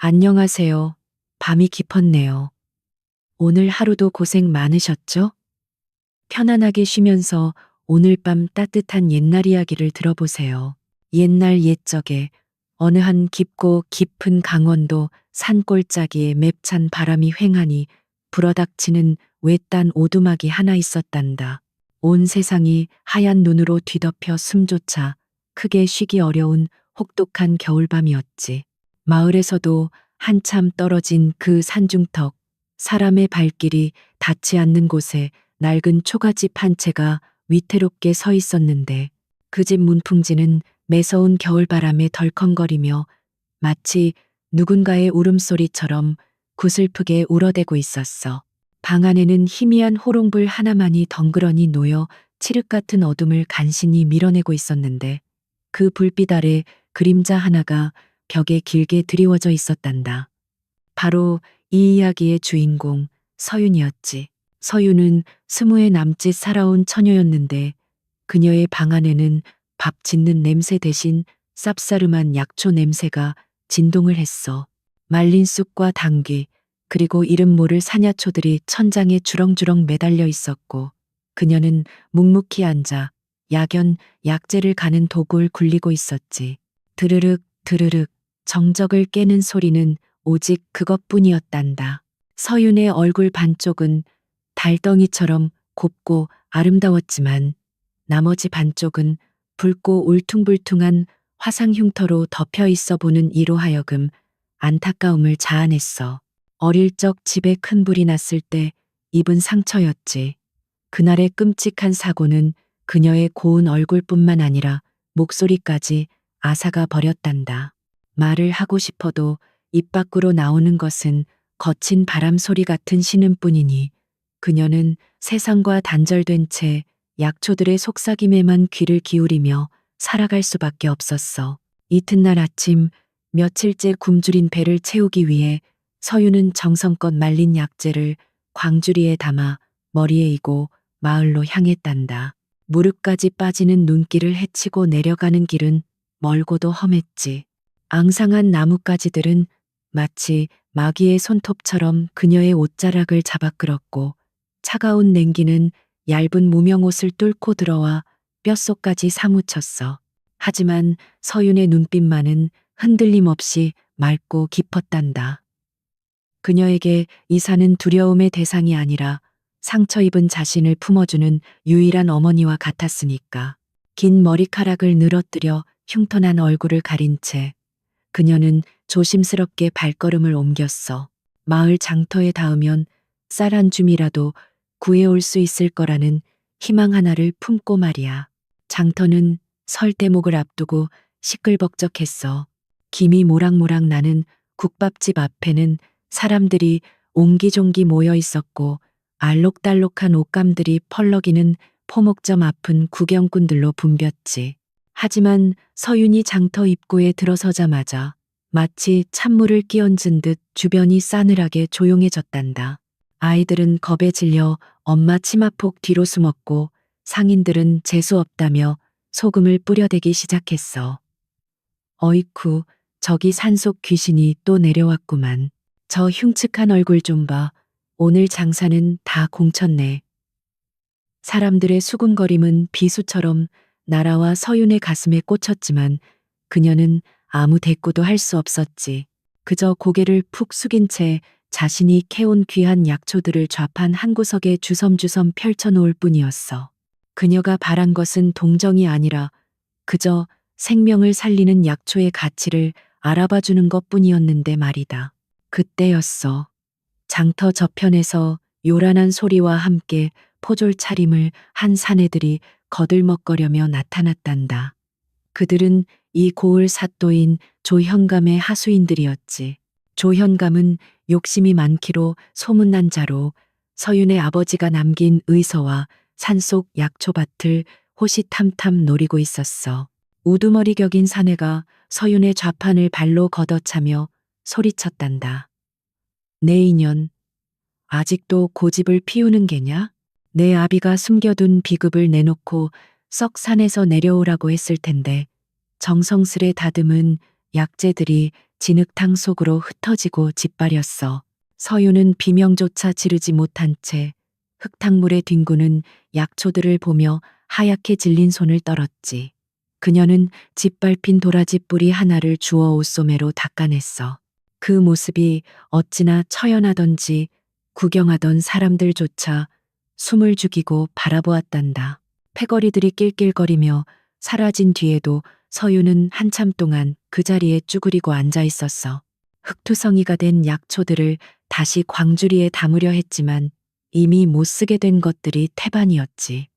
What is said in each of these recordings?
안녕하세요. 밤이 깊었네요. 오늘 하루도 고생 많으셨죠? 편안하게 쉬면서 오늘 밤 따뜻한 옛날 이야기를 들어보세요. 옛날 옛적에 어느 한 깊고 깊은 강원도 산골짜기에 맵찬 바람이 횡하니 불어닥치는 외딴 오두막이 하나 있었단다. 온 세상이 하얀 눈으로 뒤덮여 숨조차 크게 쉬기 어려운 혹독한 겨울밤이었지. 마을에서도 한참 떨어진 그 산중턱, 사람의 발길이 닿지 않는 곳에 낡은 초가집 한 채가 위태롭게 서 있었는데 그 집 문풍지는 매서운 겨울바람에 덜컹거리며 마치 누군가의 울음소리처럼 구슬프게 울어대고 있었어. 방 안에는 희미한 호롱불 하나만이 덩그러니 놓여 칠흑 같은 어둠을 간신히 밀어내고 있었는데 그 불빛 아래 그림자 하나가 벽에 길게 드리워져 있었단다. 바로 이 이야기의 주인공 서윤이었지. 서윤은 20에 남짓 살아온 처녀였는데 그녀의 방 안에는 밥 짓는 냄새 대신 쌉싸름한 약초 냄새가 진동을 했어. 말린 쑥과 당귀, 그리고 이름 모를 사냐초들이 천장에 주렁주렁 매달려 있었고 그녀는 묵묵히 앉아 약연 약재를 가는 도구를 굴리고 있었지. 드르륵 드르륵 정적을 깨는 소리는 오직 그것뿐이었단다. 서윤의 얼굴 반쪽은 달덩이처럼 곱고 아름다웠지만 나머지 반쪽은 붉고 울퉁불퉁한 화상 흉터로 덮여 있어 보는 이로 하여금 안타까움을 자아냈어. 어릴 적 집에 큰 불이 났을 때 입은 상처였지. 그날의 끔찍한 사고는 그녀의 고운 얼굴뿐만 아니라 목소리까지 앗아가 버렸단다. 말을 하고 싶어도 입 밖으로 나오는 것은 거친 바람 소리 같은 신음뿐이니 그녀는 세상과 단절된 채 약초들의 속삭임에만 귀를 기울이며 살아갈 수밖에 없었어. 이튿날 아침 며칠째 굶주린 배를 채우기 위해 서유는 정성껏 말린 약재를 광주리에 담아 머리에 이고 마을로 향했단다. 무릎까지 빠지는 눈길을 헤치고 내려가는 길은 멀고도 험했지. 앙상한 나뭇가지들은 마치 마귀의 손톱처럼 그녀의 옷자락을 잡아 끌었고 차가운 냉기는 얇은 무명옷을 뚫고 들어와 뼛속까지 사무쳤어. 하지만 서윤의 눈빛만은 흔들림 없이 맑고 깊었단다. 그녀에게 이사는 두려움의 대상이 아니라 상처 입은 자신을 품어주는 유일한 어머니와 같았으니까. 긴 머리카락을 늘어뜨려 흉터난 얼굴을 가린 채 그녀는 조심스럽게 발걸음을 옮겼어. 마을 장터에 닿으면 쌀 한 줌이라도 구해올 수 있을 거라는 희망 하나를 품고 말이야. 장터는 설 대목을 앞두고 시끌벅적했어. 김이 모락모락 나는 국밥집 앞에는 사람들이 옹기종기 모여 있었고 알록달록한 옷감들이 펄럭이는 포목점 앞은 구경꾼들로 붐볐지. 하지만 서윤이 장터 입구에 들어서자마자 마치 찬물을 끼얹은 듯 주변이 싸늘하게 조용해졌단다. 아이들은 겁에 질려 엄마 치마폭 뒤로 숨었고 상인들은 재수 없다며 소금을 뿌려대기 시작했어. 어이쿠, 저기 산속 귀신이 또 내려왔구만. 저 흉측한 얼굴 좀 봐. 오늘 장사는 다 공쳤네. 사람들의 수군거림은 비수처럼 나라와 서윤의 가슴에 꽂혔지만 그녀는 아무 대꾸도 할 수 없었지. 그저 고개를 푹 숙인 채 자신이 캐온 귀한 약초들을 좌판 한 구석에 주섬주섬 펼쳐놓을 뿐이었어. 그녀가 바란 것은 동정이 아니라 그저 생명을 살리는 약초의 가치를 알아봐주는 것뿐이었는데 말이다. 그때였어. 장터 저편에서 요란한 소리와 함께 포졸 차림을 한 사내들이 거들먹거려며 나타났단다. 그들은 이 고을 사또인 조현감의 하수인들이었지. 조현감은 욕심이 많기로 소문난 자로 서윤의 아버지가 남긴 의서와 산속 약초밭을 호시탐탐 노리고 있었어. 우두머리 격인 사내가 서윤의 좌판을 발로 걷어차며 소리쳤단다. 내 인연, 아직도 고집을 피우는 게냐? 내 아비가 숨겨둔 비급을 내놓고 썩 산에서 내려오라고 했을 텐데 정성스레 다듬은 약재들이 진흙탕 속으로 흩어지고 짓밟였어. 서유는 비명조차 지르지 못한 채 흙탕물에 뒹구는 약초들을 보며 하얗게 질린 손을 떨었지. 그녀는 짓밟힌 도라지 뿌리 하나를 주워 옷소매로 닦아냈어. 그 모습이 어찌나 처연하던지 구경하던 사람들조차 숨을 죽이고 바라보았단다. 패거리들이 낄낄거리며 사라진 뒤에도 서유는 한참 동안 그 자리에 쭈그리고 앉아 있었어. 흙투성이가 된 약초들을 다시 광주리에 담으려 했지만 이미 못 쓰게 된 것들이 태반이었지.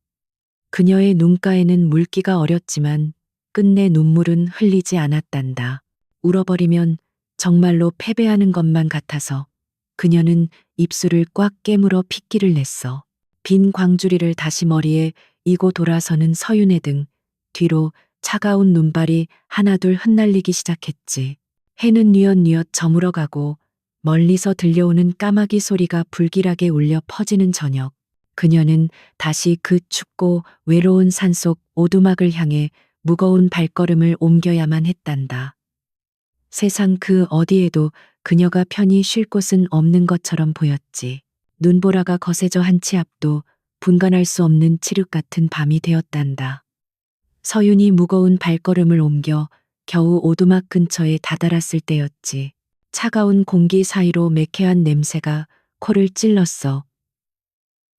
그녀의 눈가에는 물기가 어렸지만 끝내 눈물은 흘리지 않았단다. 울어버리면 정말로 패배하는 것만 같아서 그녀는 입술을 꽉 깨물어 핏기를 냈어. 빈 광주리를 다시 머리에 이고 돌아서는 서윤의 등 뒤로 차가운 눈발이 하나둘 흩날리기 시작했지. 해는 뉘엿뉘엿 저물어가고 멀리서 들려오는 까마귀 소리가 불길하게 울려 퍼지는 저녁. 그녀는 다시 그 춥고 외로운 산속 오두막을 향해 무거운 발걸음을 옮겨야만 했단다. 세상 그 어디에도 그녀가 편히 쉴 곳은 없는 것처럼 보였지. 눈보라가 거세져 한치 앞도 분간할 수 없는 칠흑 같은 밤이 되었단다. 서윤이 무거운 발걸음을 옮겨 겨우 오두막 근처에 다다랐을 때였지. 차가운 공기 사이로 매캐한 냄새가 코를 찔렀어.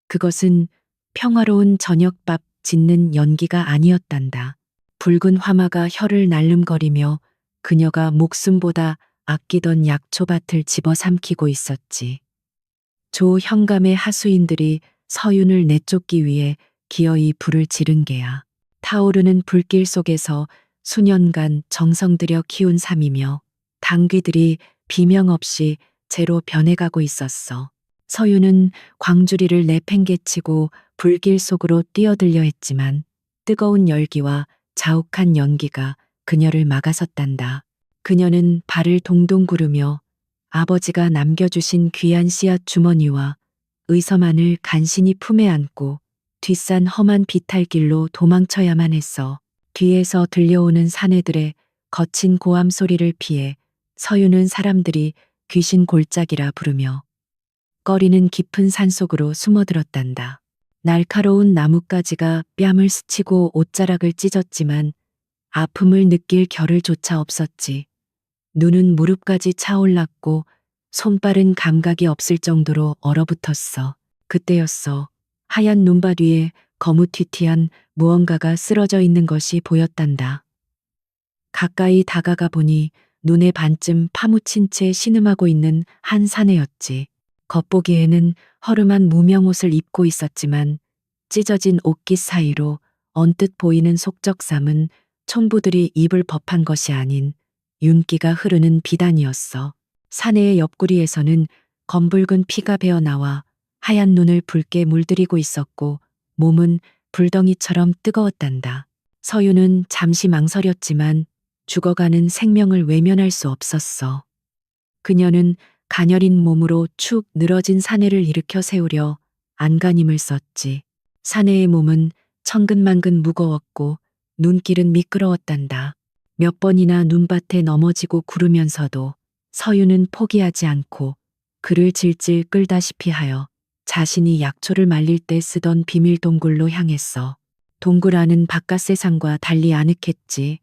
그것은 평화로운 저녁밥 짓는 연기가 아니었단다. 붉은 화마가 혀를 날름거리며 그녀가 목숨보다 아끼던 약초밭을 집어삼키고 있었지. 조 현감의 하수인들이 서윤을 내쫓기 위해 기어이 불을 지른 게야. 타오르는 불길 속에서 수년간 정성 들여 키운 삶이며 당귀들이 비명 없이 재로 변해가고 있었어. 서윤은 광주리를 내팽개치고 불길 속으로 뛰어들려 했지만 뜨거운 열기와 자욱한 연기가 그녀를 막아섰단다. 그녀는 발을 동동 구르며 아버지가 남겨주신 귀한 씨앗 주머니와 의서만을 간신히 품에 안고 뒷산 험한 비탈길로 도망쳐야만 했어. 뒤에서 들려오는 사내들의 거친 고함 소리를 피해 서윤은 사람들이 귀신 골짜기라 부르며 꺼리는 깊은 산속으로 숨어들었단다. 날카로운 나뭇가지가 뺨을 스치고 옷자락을 찢었지만 아픔을 느낄 겨를 조차 없었지. 눈은 무릎까지 차올랐고 손발은 감각이 없을 정도로 얼어붙었어. 그때였어. 하얀 눈밭 위에 거무튀튀한 무언가가 쓰러져 있는 것이 보였단다. 가까이 다가가 보니 눈에 반쯤 파묻힌 채 신음하고 있는 한 사내였지. 겉보기에는 허름한 무명옷을 입고 있었지만 찢어진 옷깃 사이로 언뜻 보이는 속적삼은 총부들이 입을 법한 것이 아닌 윤기가 흐르는 비단이었어. 사내의 옆구리에서는 검붉은 피가 배어 나와 하얀 눈을 붉게 물들이고 있었고 몸은 불덩이처럼 뜨거웠단다. 서유는 잠시 망설였지만 죽어가는 생명을 외면할 수 없었어. 그녀는 가녀린 몸으로 축 늘어진 사내를 일으켜 세우려 안간힘을 썼지. 사내의 몸은 천근만근 무거웠고 눈길은 미끄러웠단다. 몇 번이나 눈밭에 넘어지고 구르면서도 서유는 포기하지 않고 그를 질질 끌다시피 하여 자신이 약초를 말릴 때 쓰던 비밀 동굴로 향했어. 동굴 안은 바깥 세상과 달리 아늑했지.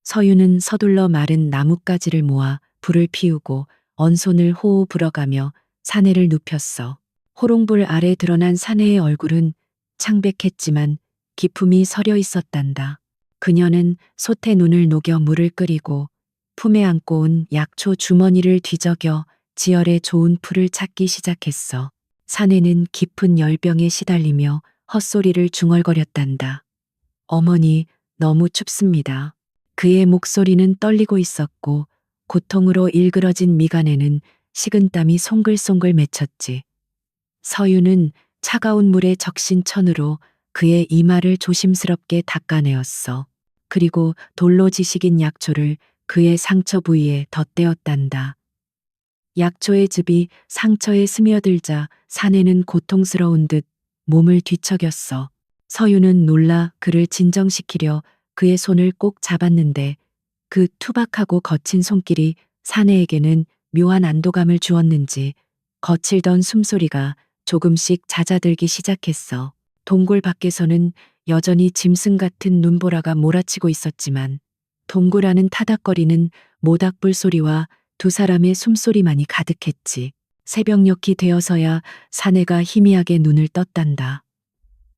서유는 서둘러 마른 나뭇가지를 모아 불을 피우고 언손을 호호 불어가며 사내를 눕혔어. 호롱불 아래 드러난 사내의 얼굴은 창백했지만 기품이 서려 있었단다. 그녀는 솥에 눈을 녹여 물을 끓이고 품에 안고 온 약초 주머니를 뒤적여 지열에 좋은 풀을 찾기 시작했어. 사내는 깊은 열병에 시달리며 헛소리를 중얼거렸단다. 어머니, 너무 춥습니다. 그의 목소리는 떨리고 있었고 고통으로 일그러진 미간에는 식은땀이 송글송글 맺혔지. 서유는 차가운 물에 적신 천으로 그의 이마를 조심스럽게 닦아내었어. 그리고 돌로 지식인 약초를 그의 상처 부위에 덧대었단다. 약초의 즙이 상처에 스며들자 사내는 고통스러운 듯 몸을 뒤척였어. 서유는 놀라 그를 진정시키려 그의 손을 꼭 잡았는데 그 투박하고 거친 손길이 사내에게는 묘한 안도감을 주었는지 거칠던 숨소리가 조금씩 잦아들기 시작했어. 동굴 밖에서는 여전히 짐승 같은 눈보라가 몰아치고 있었지만 동굴 안은 타닥거리는 모닥불 소리와 두 사람의 숨소리만이 가득했지. 새벽녘이 되어서야 사내가 희미하게 눈을 떴단다.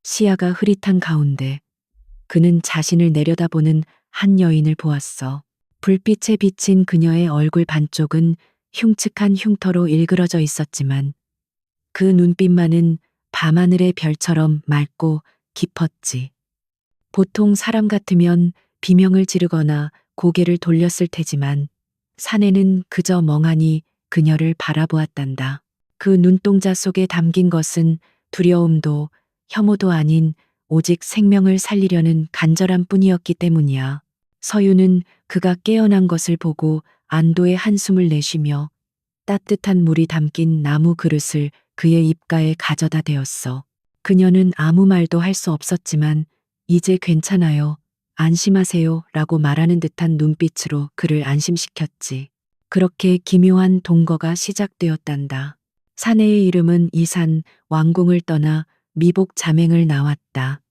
시야가 흐릿한 가운데 그는 자신을 내려다보는 한 여인을 보았어. 불빛에 비친 그녀의 얼굴 반쪽은 흉측한 흉터로 일그러져 있었지만 그 눈빛만은 밤하늘의 별처럼 맑고 깊었지. 보통 사람 같으면 비명을 지르거나 고개를 돌렸을 테지만 사내는 그저 멍하니 그녀를 바라보았단다. 그 눈동자 속에 담긴 것은 두려움도 혐오도 아닌 오직 생명을 살리려는 간절함 뿐이었기 때문이야. 서유는 그가 깨어난 것을 보고 안도의 한숨을 내쉬며 따뜻한 물이 담긴 나무 그릇을 그의 입가에 가져다 대었어. 그녀는 아무 말도 할 수 없었지만 이제 괜찮아요. 안심하세요. 라고 말하는 듯한 눈빛으로 그를 안심시켰지. 그렇게 기묘한 동거가 시작되었단다. 사내의 이름은 이산, 왕궁을 떠나 미복 자맹을 나왔다.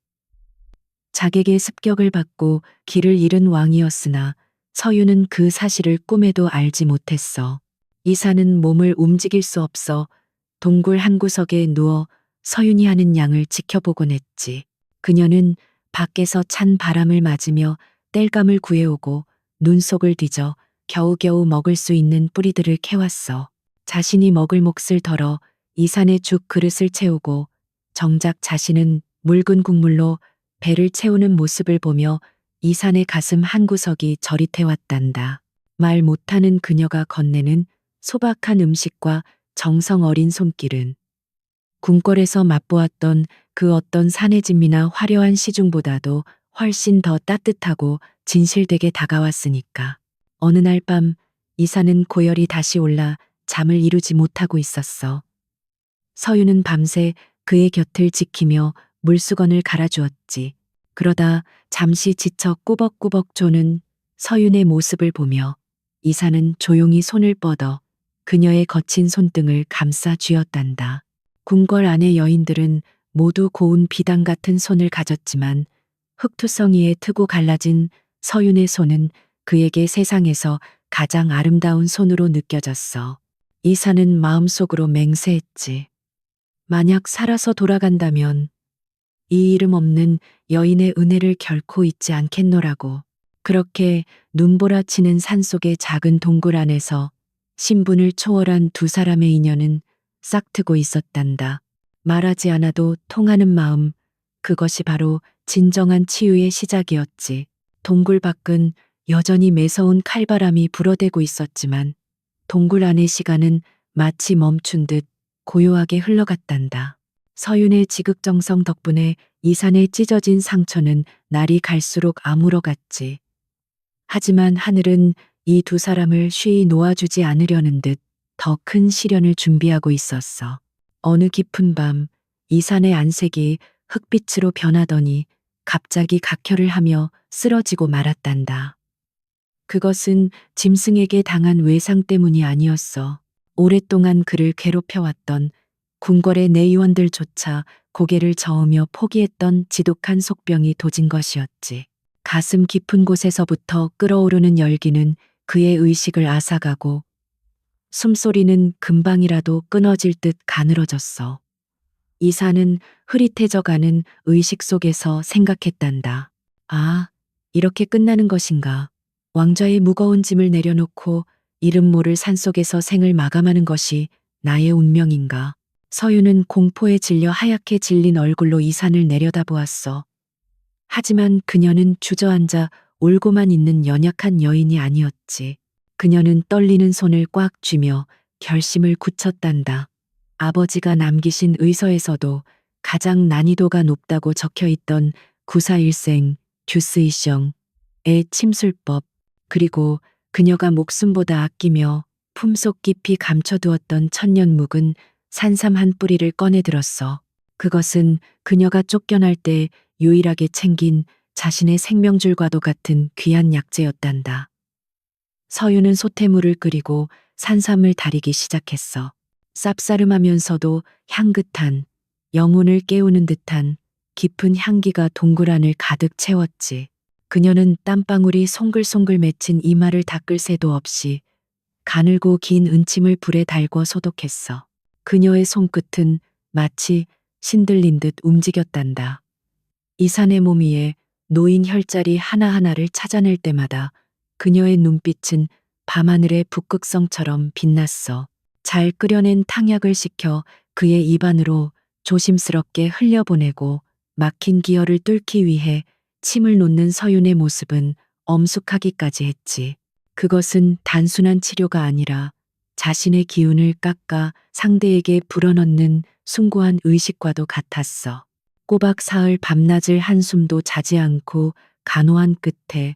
자객의 습격을 받고 길을 잃은 왕이었으나 서유는 그 사실을 꿈에도 알지 못했어. 이산은 몸을 움직일 수 없어 동굴 한 구석에 누워 서윤이 하는 양을 지켜보곤 했지. 그녀는 밖에서 찬 바람을 맞으며 땔감을 구해오고 눈 속을 뒤져 겨우겨우 먹을 수 있는 뿌리들을 캐왔어. 자신이 먹을 몫을 덜어 이산의 죽 그릇을 채우고 정작 자신은 묽은 국물로 배를 채우는 모습을 보며 이산의 가슴 한구석이 저릿해왔단다. 말 못하는 그녀가 건네는 소박한 음식과 정성 어린 손길은 궁궐에서 맛보았던 그 어떤 사내진미나 화려한 시중보다도 훨씬 더 따뜻하고 진실되게 다가왔으니까. 어느 날 밤 이사는 고열이 다시 올라 잠을 이루지 못하고 있었어. 서유는 밤새 그의 곁을 지키며 물수건을 갈아주었지. 그러다 잠시 지쳐 꾸벅꾸벅 조는 서윤의 모습을 보며 이사는 조용히 손을 뻗어 그녀의 거친 손등을 감싸 쥐었단다. 궁궐 안의 여인들은 모두 고운 비단 같은 손을 가졌지만 흑투성이에 트고 갈라진 서윤의 손은 그에게 세상에서 가장 아름다운 손으로 느껴졌어. 이사는 마음속으로 맹세했지. 만약 살아서 돌아간다면 이 이름 없는 여인의 은혜를 결코 잊지 않겠노라고. 그렇게 눈보라치는 산속의 작은 동굴 안에서 신분을 초월한 두 사람의 인연은 싹트고 있었단다. 말하지 않아도 통하는 마음, 그것이 바로 진정한 치유의 시작이었지. 동굴 밖은 여전히 매서운 칼바람이 불어대고 있었지만 동굴 안의 시간은 마치 멈춘 듯 고요하게 흘러갔단다. 서윤의 지극정성 덕분에 이산의 찢어진 상처는 날이 갈수록 아물어갔지. 하지만 하늘은 이 두 사람을 쉬이 놓아주지 않으려는 듯 더 큰 시련을 준비하고 있었어. 어느 깊은 밤 이산의 안색이 흑빛으로 변하더니 갑자기 각혈을 하며 쓰러지고 말았단다. 그것은 짐승에게 당한 외상 때문이 아니었어. 오랫동안 그를 괴롭혀왔던 궁궐의 내의원들조차 고개를 저으며 포기했던 지독한 속병이 도진 것이었지. 가슴 깊은 곳에서부터 끓어오르는 열기는 그의 의식을 앗아가고 숨소리는 금방이라도 끊어질 듯 가늘어졌어. 이사는 흐릿해져가는 의식 속에서 생각했단다. 아, 이렇게 끝나는 것인가. 왕좌의 무거운 짐을 내려놓고 이름 모를 산속에서 생을 마감하는 것이 나의 운명인가. 서유는 공포에 질려 하얗게 질린 얼굴로 이산을 내려다보았어. 하지만 그녀는 주저앉아 울고만 있는 연약한 여인이 아니었지. 그녀는 떨리는 손을 꽉 쥐며 결심을 굳혔단다. 아버지가 남기신 의서에서도 가장 난이도가 높다고 적혀 있던 구사일생, 듀스이셩의 침술법, 그리고 그녀가 목숨보다 아끼며 품속 깊이 감춰두었던 천년묵은 산삼 한 뿌리를 꺼내 들었어. 그것은 그녀가 쫓겨날 때 유일하게 챙긴 자신의 생명줄과도 같은 귀한 약재였단다. 서유는 소태물을 끓이고 산삼을 다리기 시작했어. 쌉싸름하면서도 향긋한, 영혼을 깨우는 듯한 깊은 향기가 동굴 안을 가득 채웠지. 그녀는 땀방울이 송글송글 맺힌 이마를 닦을 새도 없이 가늘고 긴 은침을 불에 달궈 소독했어. 그녀의 손끝은 마치 신들린 듯 움직였단다. 이산의 몸 위에 놓인 혈자리 하나하나를 찾아낼 때마다 그녀의 눈빛은 밤하늘의 북극성처럼 빛났어. 잘 끓여낸 탕약을 식혀 그의 입안으로 조심스럽게 흘려보내고 막힌 기혈을 뚫기 위해 침을 놓는 서윤의 모습은 엄숙하기까지 했지. 그것은 단순한 치료가 아니라 자신의 기운을 깎아 상대에게 불어넣는 숭고한 의식과도 같았어. 꼬박 사흘 밤낮을 한숨도 자지 않고 간호한 끝에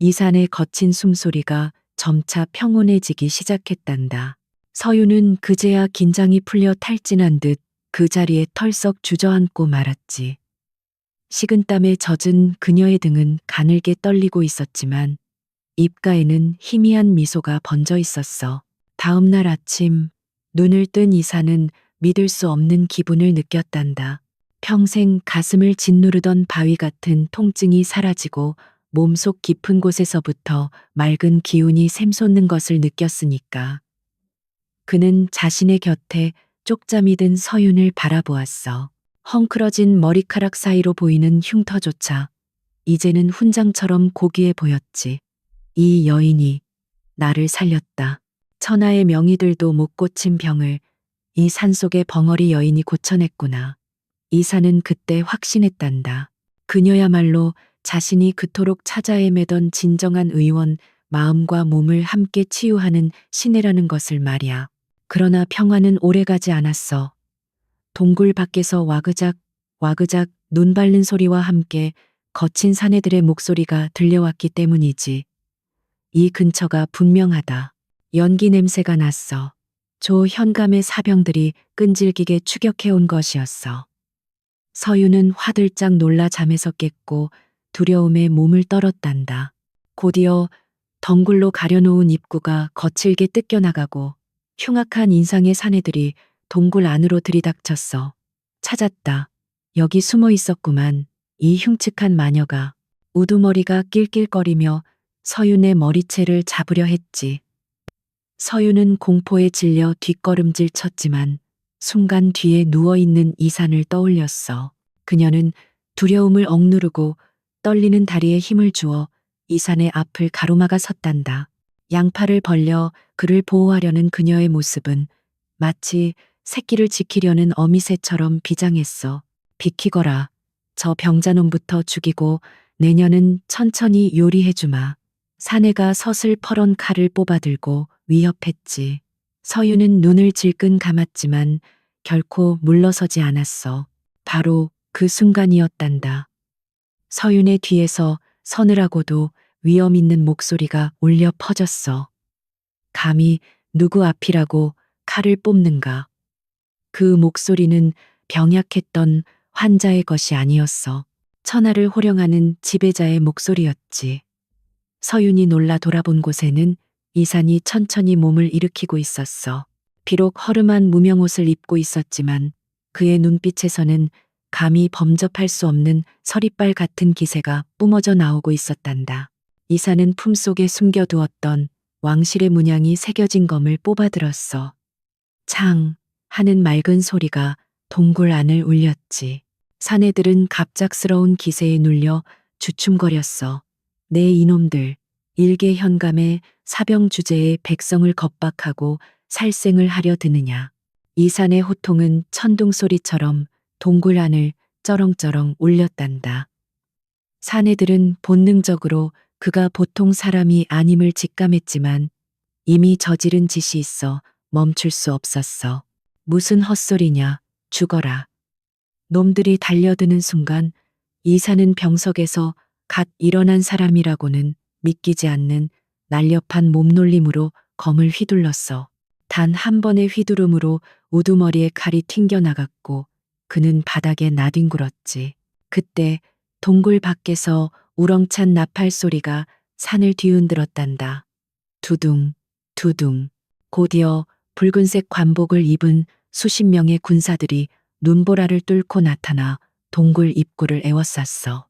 이산의 거친 숨소리가 점차 평온해지기 시작했단다. 서유는 그제야 긴장이 풀려 탈진한 듯 그 자리에 털썩 주저앉고 말았지. 식은땀에 젖은 그녀의 등은 가늘게 떨리고 있었지만 입가에는 희미한 미소가 번져 있었어. 다음 날 아침 눈을 뜬 이사는 믿을 수 없는 기분을 느꼈단다. 평생 가슴을 짓누르던 바위 같은 통증이 사라지고 몸속 깊은 곳에서부터 맑은 기운이 샘솟는 것을 느꼈으니까. 그는 자신의 곁에 쪽잠이 든 서윤을 바라보았어. 헝클어진 머리카락 사이로 보이는 흉터조차 이제는 훈장처럼 고귀해 보였지. 이 여인이 나를 살렸다. 천하의 명의들도 못 고친 병을 이 산속의 벙어리 여인이 고쳐냈구나. 이사는 그때 확신했단다. 그녀야말로 자신이 그토록 찾아 헤매던 진정한 의원, 마음과 몸을 함께 치유하는 신이라는 것을 말이야. 그러나 평화는 오래가지 않았어. 동굴 밖에서 와그작 와그작 눈 밟는 소리와 함께 거친 사내들의 목소리가 들려왔기 때문이지. 이 근처가 분명하다. 연기 냄새가 났어. 조 현감의 사병들이 끈질기게 추격해온 것이었어. 서유는 화들짝 놀라 잠에서 깼고 두려움에 몸을 떨었단다. 곧이어 덩굴로 가려놓은 입구가 거칠게 뜯겨나가고 흉악한 인상의 사내들이 동굴 안으로 들이닥쳤어. 찾았다. 여기 숨어 있었구만. 이 흉측한 마녀가. 우두머리가 낄낄거리며 서윤의 머리채를 잡으려 했지. 서윤은 공포에 질려 뒷걸음질 쳤지만 순간 뒤에 누워있는 이산을 떠올렸어. 그녀는 두려움을 억누르고 떨리는 다리에 힘을 주어 이산의 앞을 가로막아 섰단다. 양팔을 벌려 그를 보호하려는 그녀의 모습은 마치 새끼를 지키려는 어미새처럼 비장했어. 비키거라. 저 병자놈부터 죽이고 내년은 천천히 요리해주마. 사내가 서슬퍼런 칼을 뽑아들고 위협했지. 서유는 눈을 질끈 감았지만 결코 물러서지 않았어. 바로 그 순간이었단다. 서윤의 뒤에서 서늘하고도 위험 있는 목소리가 울려 퍼졌어. 감히 누구 앞이라고 칼을 뽑는가. 그 목소리는 병약했던 환자의 것이 아니었어. 천하를 호령하는 지배자의 목소리였지. 서윤이 놀라 돌아본 곳에는 이산이 천천히 몸을 일으키고 있었어. 비록 허름한 무명옷을 입고 있었지만 그의 눈빛에서는 감히 범접할 수 없는 서리빨 같은 기세가 뿜어져 나오고 있었단다. 이산은 품속에 숨겨두었던 왕실의 문양이 새겨진 검을 뽑아들었어. 창 하는 맑은 소리가 동굴 안을 울렸지. 사내들은 갑작스러운 기세에 눌려 주춤거렸어. 내 이놈들, 일개 현감의 사병 주제에 백성을 겁박하고 살생을 하려 드느냐. 이산의 호통은 천둥 소리처럼 동굴 안을 쩌렁쩌렁 울렸단다. 사내들은 본능적으로 그가 보통 사람이 아님을 직감했지만 이미 저지른 짓이 있어 멈출 수 없었어. 무슨 헛소리냐, 죽어라. 놈들이 달려드는 순간 이사는 병석에서 갓 일어난 사람이라고는 믿기지 않는 날렵한 몸놀림으로 검을 휘둘렀어. 단 한 번의 휘두름으로 우두머리에 칼이 튕겨나갔고 그는 바닥에 나뒹굴었지. 그때 동굴 밖에서 우렁찬 나팔 소리가 산을 뒤흔들었단다. 두둥, 두둥. 곧이어 붉은색 관복을 입은 수십 명의 군사들이 눈보라를 뚫고 나타나 동굴 입구를 에워쌌어.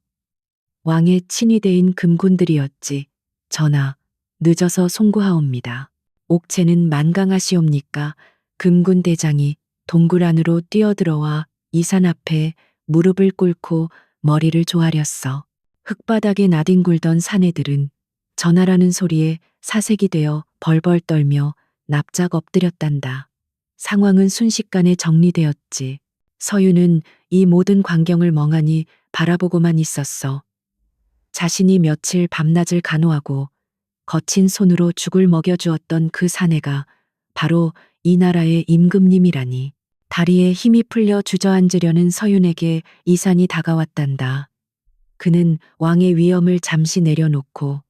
왕의 친위대인 금군들이었지. 전하, 늦어서 송구하옵니다. 옥체는 만강하시옵니까? 금군 대장이 동굴 안으로 뛰어들어와 이산 앞에 무릎을 꿇고 머리를 조아렸어. 흙바닥에 나뒹굴던 사내들은 전하라는 소리에 사색이 되어 벌벌 떨며 납작 엎드렸단다. 상황은 순식간에 정리되었지. 서윤은 이 모든 광경을 멍하니 바라보고만 있었어. 자신이 며칠 밤낮을 간호하고 거친 손으로 죽을 먹여주었던 그 사내가 바로 이 나라의 임금님이라니. 다리에 힘이 풀려 주저앉으려는 서윤에게 이산이 다가왔단다. 그는 왕의 위엄을 잠시 내려놓고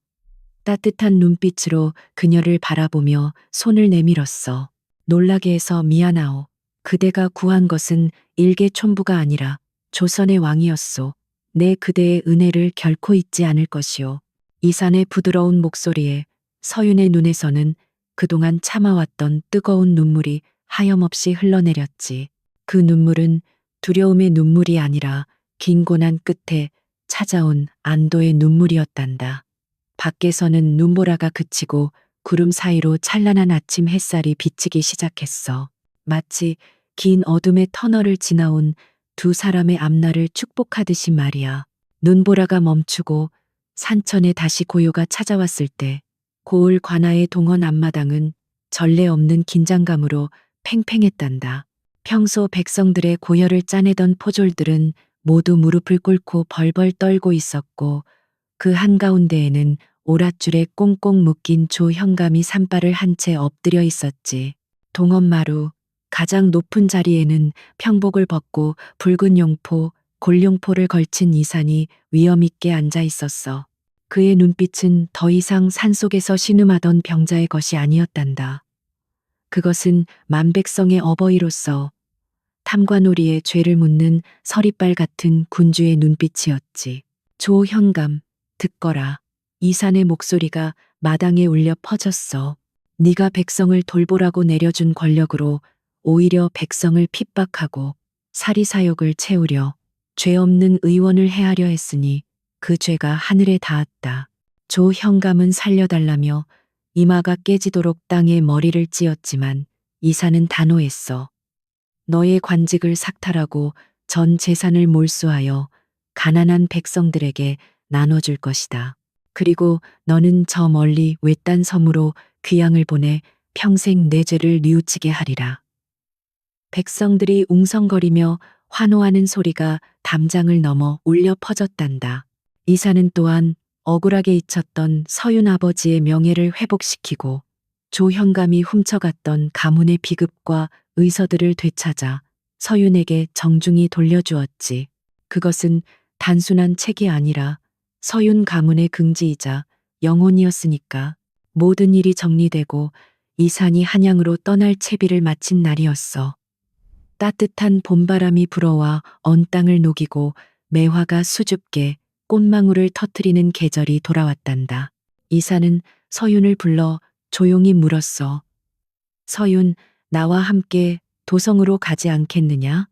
따뜻한 눈빛으로 그녀를 바라보며 손을 내밀었어. 놀라게 해서 미안하오. 그대가 구한 것은 일개촌부가 아니라 조선의 왕이었소. 내 그대의 은혜를 결코 잊지 않을 것이오. 이산의 부드러운 목소리에 서윤의 눈에서는 그동안 참아왔던 뜨거운 눈물이 하염없이 흘러내렸지. 그 눈물은 두려움의 눈물이 아니라 긴 고난 끝에 찾아온 안도의 눈물이었단다. 밖에서는 눈보라가 그치고 구름 사이로 찬란한 아침 햇살이 비치기 시작했어. 마치 긴 어둠의 터널을 지나온 두 사람의 앞날을 축복하듯이 말이야. 눈보라가 멈추고 산천에 다시 고요가 찾아왔을 때 고을 관아의 동원 앞마당은 전례 없는 긴장감으로 팽팽했단다. 평소 백성들의 고열을 짜내던 포졸들은 모두 무릎을 꿇고 벌벌 떨고 있었고 그 한가운데에는 오랏줄에 꽁꽁 묶인 조형감이 산발을 한 채 엎드려 있었지. 동엄마루 가장 높은 자리에는 평복을 벗고 붉은 용포, 골룡포를 걸친 이산이 위엄있게 앉아 있었어. 그의 눈빛은 더 이상 산속에서 신음하던 병자의 것이 아니었단다. 그것은 만백성의 어버이로서 탐관오리의 죄를 묻는 서리빨 같은 군주의 눈빛이었지. 조형감, 듣거라. 이산의 목소리가 마당에 울려 퍼졌어. 네가 백성을 돌보라고 내려준 권력으로 오히려 백성을 핍박하고 사리사욕을 채우려 죄 없는 의원을 해하려 했으니 그 죄가 하늘에 닿았다. 조형감은 살려달라며 이마가 깨지도록 땅에 머리를 찧었지만 이산은 단호했어. 너의 관직을 삭탈하고 전 재산을 몰수하여 가난한 백성들에게 나눠줄 것이다. 그리고 너는 저 멀리 외딴 섬으로 귀양을 보내 평생 내 죄를 뉘우치게 하리라. 백성들이 웅성거리며 환호하는 소리가 담장을 넘어 울려 퍼졌단다. 이사는 또한 억울하게 잊혔던 서윤 아버지의 명예를 회복시키고 조형감이 훔쳐갔던 가문의 비급과 의서들을 되찾아 서윤에게 정중히 돌려주었지. 그것은 단순한 책이 아니라 서윤 가문의 긍지이자 영혼이었으니까. 모든 일이 정리되고 이산이 한양으로 떠날 채비를 마친 날이었어. 따뜻한 봄바람이 불어와 언 땅을 녹이고 매화가 수줍게 꽃망울을 터뜨리는 계절이 돌아왔단다. 이사는 서윤을 불러 조용히 물었어. 서윤, 나와 함께 도성으로 가지 않겠느냐?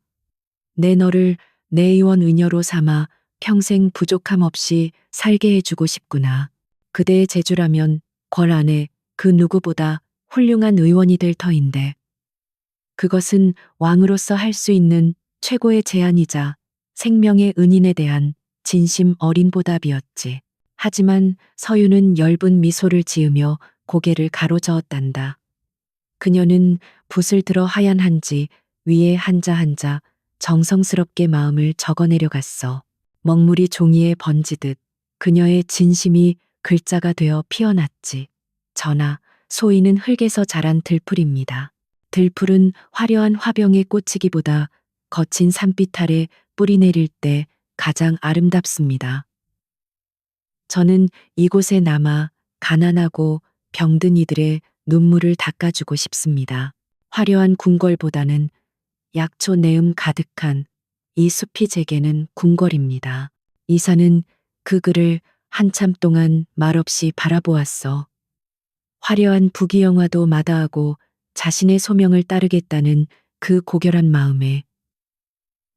내 너를 내 의원 의녀로 삼아 평생 부족함 없이 살게 해주고 싶구나. 그대의 재주라면 궐 안에 그 누구보다 훌륭한 의원이 될 터인데. 그것은 왕으로서 할 수 있는 최고의 제안이자 생명의 은인에 대한 진심 어린 보답이었지. 하지만 서윤은 엷은 미소를 지으며 고개를 가로저었단다. 그녀는 붓을 들어 하얀 한지 위에 한자 한자 정성스럽게 마음을 적어내려 갔어. 먹물이 종이에 번지듯 그녀의 진심이 글자가 되어 피어났지. 전하, 소인은 흙에서 자란 들풀입니다. 들풀은 화려한 화병에 꽂히기보다 거친 산빛 아래 뿌리 내릴 때 가장 아름답습니다. 저는 이곳에 남아 가난하고 병든 이들의 눈물을 닦아주고 싶습니다. 화려한 궁궐보다는 약초 내음 가득한 이 숲이 제게는 궁궐입니다. 이사는 그 글을 한참 동안 말없이 바라보았어. 화려한 부귀영화도 마다하고 자신의 소명을 따르겠다는 그 고결한 마음에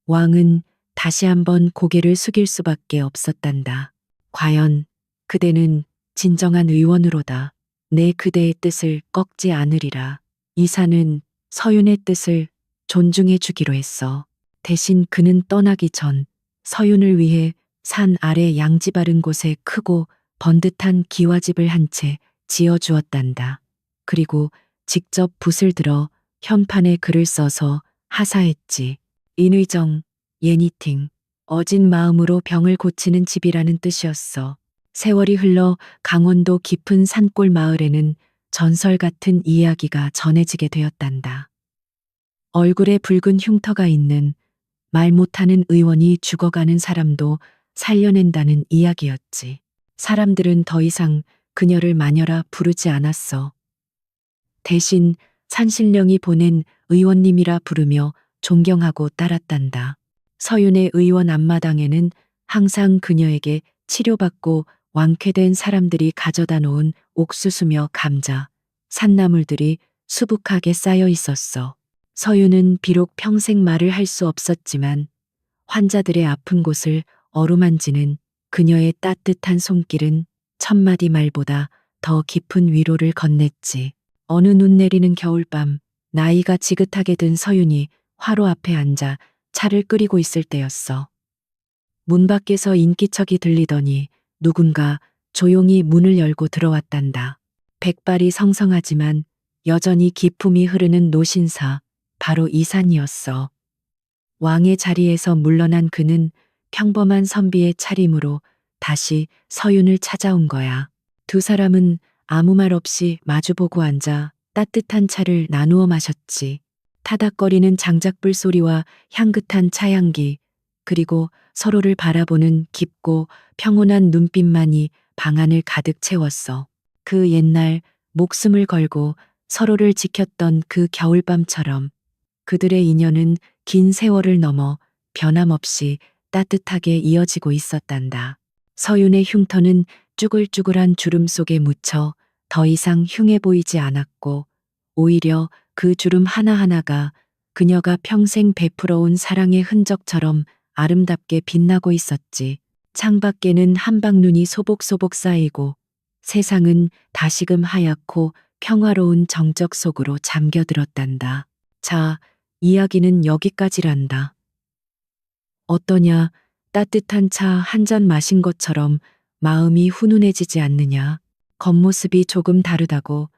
왕은 다시 한번 고개를 숙일 수밖에 없었단다. 과연 그대는 진정한 의원으로다. 내 그대의 뜻을 꺾지 않으리라. 이사는 서윤의 뜻을 존중해 주기로 했어. 대신 그는 떠나기 전 서윤을 위해 산 아래 양지 바른 곳에 크고 번듯한 기와집을 한 채 지어 주었단다. 그리고 직접 붓을 들어 현판에 글을 써서 하사했지. 인의정, 예니팅, 어진 마음으로 병을 고치는 집이라는 뜻이었어. 세월이 흘러 강원도 깊은 산골 마을에는 전설 같은 이야기가 전해지게 되었단다. 얼굴에 붉은 흉터가 있는 말 못하는 의원이 죽어가는 사람도 살려낸다는 이야기였지. 사람들은 더 이상 그녀를 마녀라 부르지 않았어. 대신 산신령이 보낸 의원님이라 부르며 존경하고 따랐단다. 서윤의 의원 앞마당에는 항상 그녀에게 치료받고 완쾌된 사람들이 가져다 놓은 옥수수며 감자, 산나물들이 수북하게 쌓여 있었어. 서윤은 비록 평생 말을 할 수 없었지만 환자들의 아픈 곳을 어루만지는 그녀의 따뜻한 손길은 천마디 말보다 더 깊은 위로를 건넸지. 어느 눈 내리는 겨울밤, 나이가 지긋하게 든 서윤이 화로 앞에 앉아 차를 끓이고 있을 때였어. 문 밖에서 인기척이 들리더니 누군가 조용히 문을 열고 들어왔단다. 백발이 성성하지만 여전히 기품이 흐르는 노신사, 바로 이산이었어. 왕의 자리에서 물러난 그는 평범한 선비의 차림으로 다시 서윤을 찾아온 거야. 두 사람은 아무 말 없이 마주보고 앉아 따뜻한 차를 나누어 마셨지. 타닥거리는 장작불 소리와 향긋한 차향기, 그리고 서로를 바라보는 깊고 평온한 눈빛만이 방 안을 가득 채웠어. 그 옛날 목숨을 걸고 서로를 지켰던 그 겨울밤처럼 그들의 인연은 긴 세월을 넘어 변함없이 따뜻하게 이어지고 있었단다. 서윤의 흉터는 쭈글쭈글한 주름 속에 묻혀 더 이상 흉해 보이지 않았고, 오히려 그 주름 하나하나가 그녀가 평생 베풀어온 사랑의 흔적처럼 아름답게 빛나고 있었지. 창밖에는 한방눈이 소복소복 쌓이고 세상은 다시금 하얗고 평화로운 정적 속으로 잠겨들었단다. 자, 이야기는 여기까지란다. 어떠냐? 따뜻한 차 한 잔 마신 것처럼 마음이 훈훈해지지 않느냐? 겉모습이 조금 다르다고,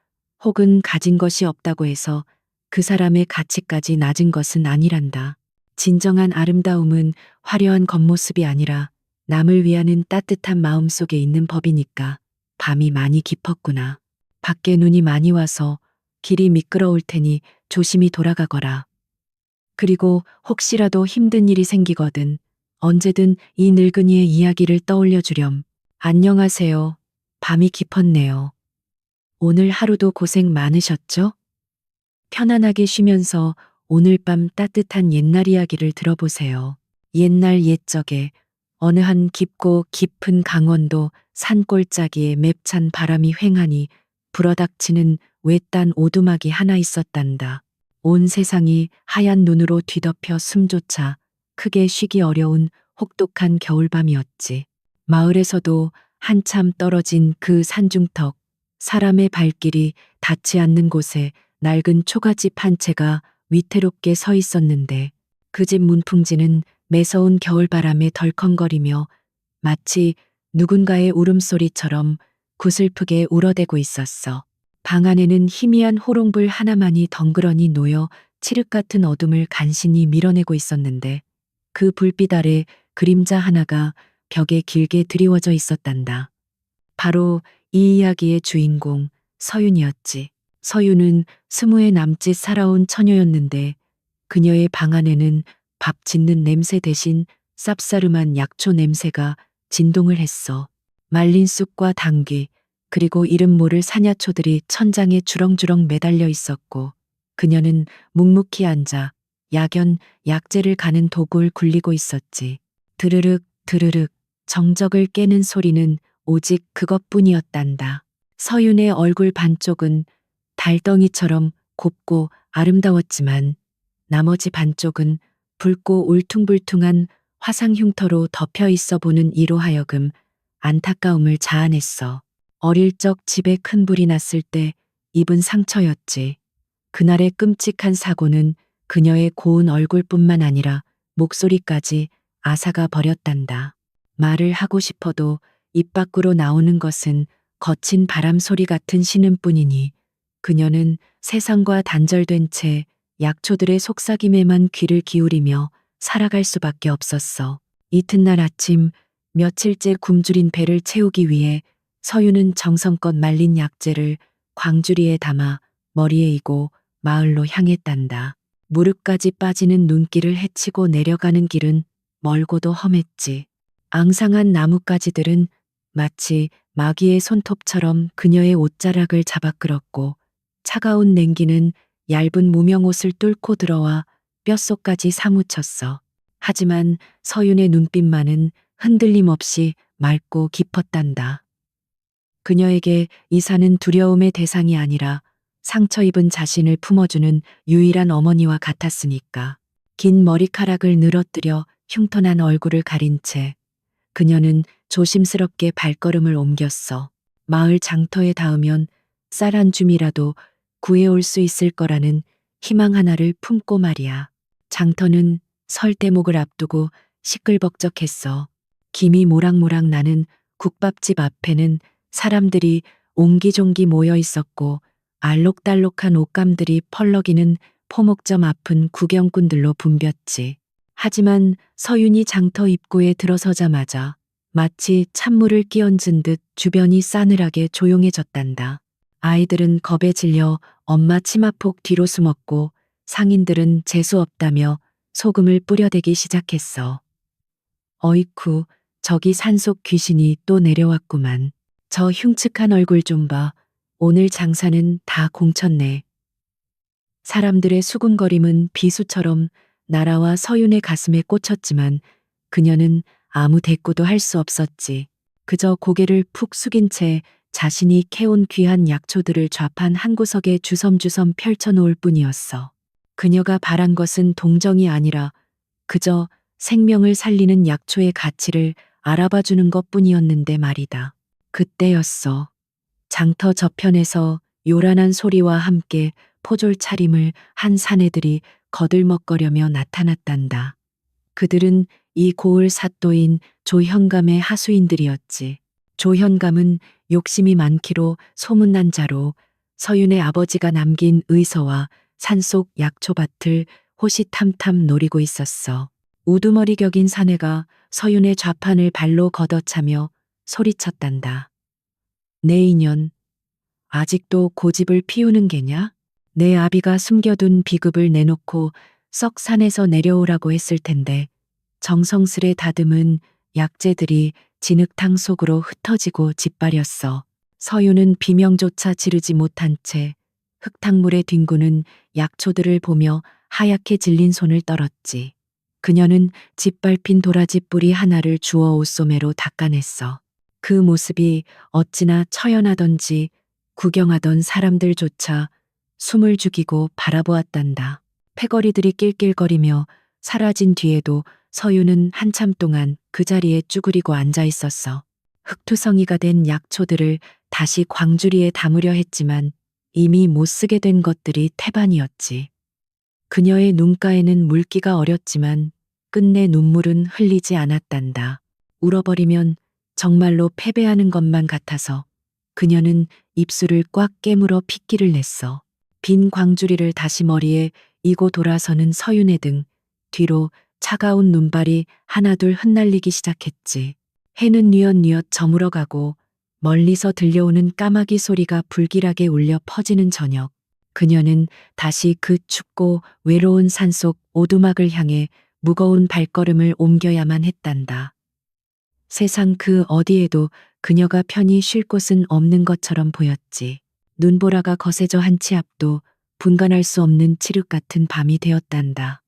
혹은 가진 것이 없다고 해서 그 사람의 가치까지 낮은 것은 아니란다. 진정한 아름다움은 화려한 겉모습이 아니라 남을 위하는 따뜻한 마음 속에 있는 법이니까. 밤이 많이 깊었구나. 밖에 눈이 많이 와서 길이 미끄러울 테니 조심히 돌아가거라. 그리고 혹시라도 힘든 일이 생기거든 언제든 이 늙은이의 이야기를 떠올려 주렴. 안녕하세요. 밤이 깊었네요. 오늘 하루도 고생 많으셨죠? 편안하게 쉬면서 오늘 밤 따뜻한 옛날 이야기를 들어보세요. 옛날 옛적에 어느 한 깊고 깊은 강원도 산골짜기에 맵찬 바람이 횡하니 불어닥치는 외딴 오두막이 하나 있었단다. 온 세상이 하얀 눈으로 뒤덮여 숨조차 크게 쉬기 어려운 혹독한 겨울밤이었지. 마을에서도 한참 떨어진 그 산중턱, 사람의 발길이 닿지 않는 곳에 낡은 초가집 한 채가 위태롭게 서 있었는데 그 집 문풍지는 매서운 겨울바람에 덜컹거리며 마치 누군가의 울음소리처럼 구슬프게 울어대고 있었어. 방 안에는 희미한 호롱불 하나만이 덩그러니 놓여 칠흑 같은 어둠을 간신히 밀어내고 있었는데 그 불빛 아래 그림자 하나가 벽에 길게 드리워져 있었단다. 바로 이 이야기의 주인공 서윤이었지. 서윤은 20에 남짓 살아온 처녀였는데 그녀의 방 안에는 밥 짓는 냄새 대신 쌉싸름한 약초 냄새가 진동을 했어. 말린 쑥과 당귀, 그리고 이름 모를 사냐초들이 천장에 주렁주렁 매달려 있었고 그녀는 묵묵히 앉아 약연 약재를 가는 도구를 굴리고 있었지. 드르륵 드르륵 정적을 깨는 소리는 오직 그것뿐이었단다. 서윤의 얼굴 반쪽은 달덩이처럼 곱고 아름다웠지만 나머지 반쪽은 붉고 울퉁불퉁한 화상 흉터로 덮여 있어 보는 이로 하여금 안타까움을 자아냈어. 어릴 적 집에 큰 불이 났을 때 입은 상처였지. 그날의 끔찍한 사고는 그녀의 고운 얼굴뿐만 아니라 목소리까지 앗아가 버렸단다. 말을 하고 싶어도 입 밖으로 나오는 것은 거친 바람 소리 같은 신음뿐이니 그녀는 세상과 단절된 채 약초들의 속삭임에만 귀를 기울이며 살아갈 수밖에 없었어. 이튿날 아침 며칠째 굶주린 배를 채우기 위해 서유는 정성껏 말린 약재를 광주리에 담아 머리에 이고 마을로 향했단다. 무릎까지 빠지는 눈길을 헤치고 내려가는 길은 멀고도 험했지. 앙상한 나뭇가지들은 마치 마귀의 손톱처럼 그녀의 옷자락을 잡아 끌었고 차가운 냉기는 얇은 무명옷을 뚫고 들어와 뼛속까지 사무쳤어. 하지만 서윤의 눈빛만은 흔들림 없이 맑고 깊었단다. 그녀에게 이사는 두려움의 대상이 아니라 상처 입은 자신을 품어주는 유일한 어머니와 같았으니까. 긴 머리카락을 늘어뜨려 흉터난 얼굴을 가린 채 그녀는 조심스럽게 발걸음을 옮겼어. 마을 장터에 닿으면 쌀 한 줌이라도 구해올 수 있을 거라는 희망 하나를 품고 말이야. 장터는 설 대목을 앞두고 시끌벅적했어. 김이 모락모락 나는 국밥집 앞에는 사람들이 옹기종기 모여 있었고 알록달록한 옷감들이 펄럭이는 포목점 앞은 구경꾼들로 붐볐지. 하지만 서윤이 장터 입구에 들어서자마자 마치 찬물을 끼얹은 듯 주변이 싸늘하게 조용해졌단다. 아이들은 겁에 질려 엄마 치마폭 뒤로 숨었고 상인들은 재수 없다며 소금을 뿌려대기 시작했어. 어이쿠, 저기 산속 귀신이 또 내려왔구만. 저 흉측한 얼굴 좀 봐. 오늘 장사는 다 공쳤네. 사람들의 수군거림은 비수처럼 나라와 서윤의 가슴에 꽂혔지만 그녀는 아무 대꾸도 할 수 없었지. 그저 고개를 푹 숙인 채 자신이 캐온 귀한 약초들을 좌판 한 구석에 주섬주섬 펼쳐놓을 뿐이었어. 그녀가 바란 것은 동정이 아니라 그저 생명을 살리는 약초의 가치를 알아봐주는 것뿐이었는데 말이다. 그때였어. 장터 저편에서 요란한 소리와 함께 포졸 차림을 한 사내들이 거들먹거려며 나타났단다. 그들은 이 고을 사또인 조현감의 하수인들이었지. 조현감은 욕심이 많기로 소문난 자로 서윤의 아버지가 남긴 의서와 산속 약초밭을 호시탐탐 노리고 있었어. 우두머리 격인 사내가 서윤의 좌판을 발로 걷어차며 소리쳤단다. 내 인연, 아직도 고집을 피우는 게냐? 내 아비가 숨겨둔 비급을 내놓고 썩 산에서 내려오라고 했을 텐데 정성스레 다듬은 약재들이 진흙탕 속으로 흩어지고 짓밟렸어. 서윤은 비명조차 지르지 못한 채 흙탕물에 뒹구는 약초들을 보며 하얗게 질린 손을 떨었지. 그녀는 짓밟힌 도라지 뿌리 하나를 주워 옷소매로 닦아냈어. 그 모습이 어찌나 처연하던지 구경하던 사람들조차 숨을 죽이고 바라보았단다. 패거리들이 낄낄거리며 사라진 뒤에도 서윤은 한참 동안 그 자리에 쭈그리고 앉아 있었어. 흙투성이가 된 약초들을 다시 광주리에 담으려 했지만 이미 못 쓰게 된 것들이 태반이었지. 그녀의 눈가에는 물기가 어렸지만 끝내 눈물은 흘리지 않았단다. 울어버리면 정말로 패배하는 것만 같아서 그녀는 입술을 꽉 깨물어 핏기를 냈어. 빈 광주리를 다시 머리에 이고 돌아서는 서윤의 등 뒤로 차가운 눈발이 하나둘 흩날리기 시작했지. 해는 뉘엿뉘엿 저물어가고 멀리서 들려오는 까마귀 소리가 불길하게 울려 퍼지는 저녁. 그녀는 다시 그 춥고 외로운 산속 오두막을 향해 무거운 발걸음을 옮겨야만 했단다. 세상 그 어디에도 그녀가 편히 쉴 곳은 없는 것처럼 보였지. 눈보라가 거세져 한 치 앞도 분간할 수 없는 칠흑 같은 밤이 되었단다.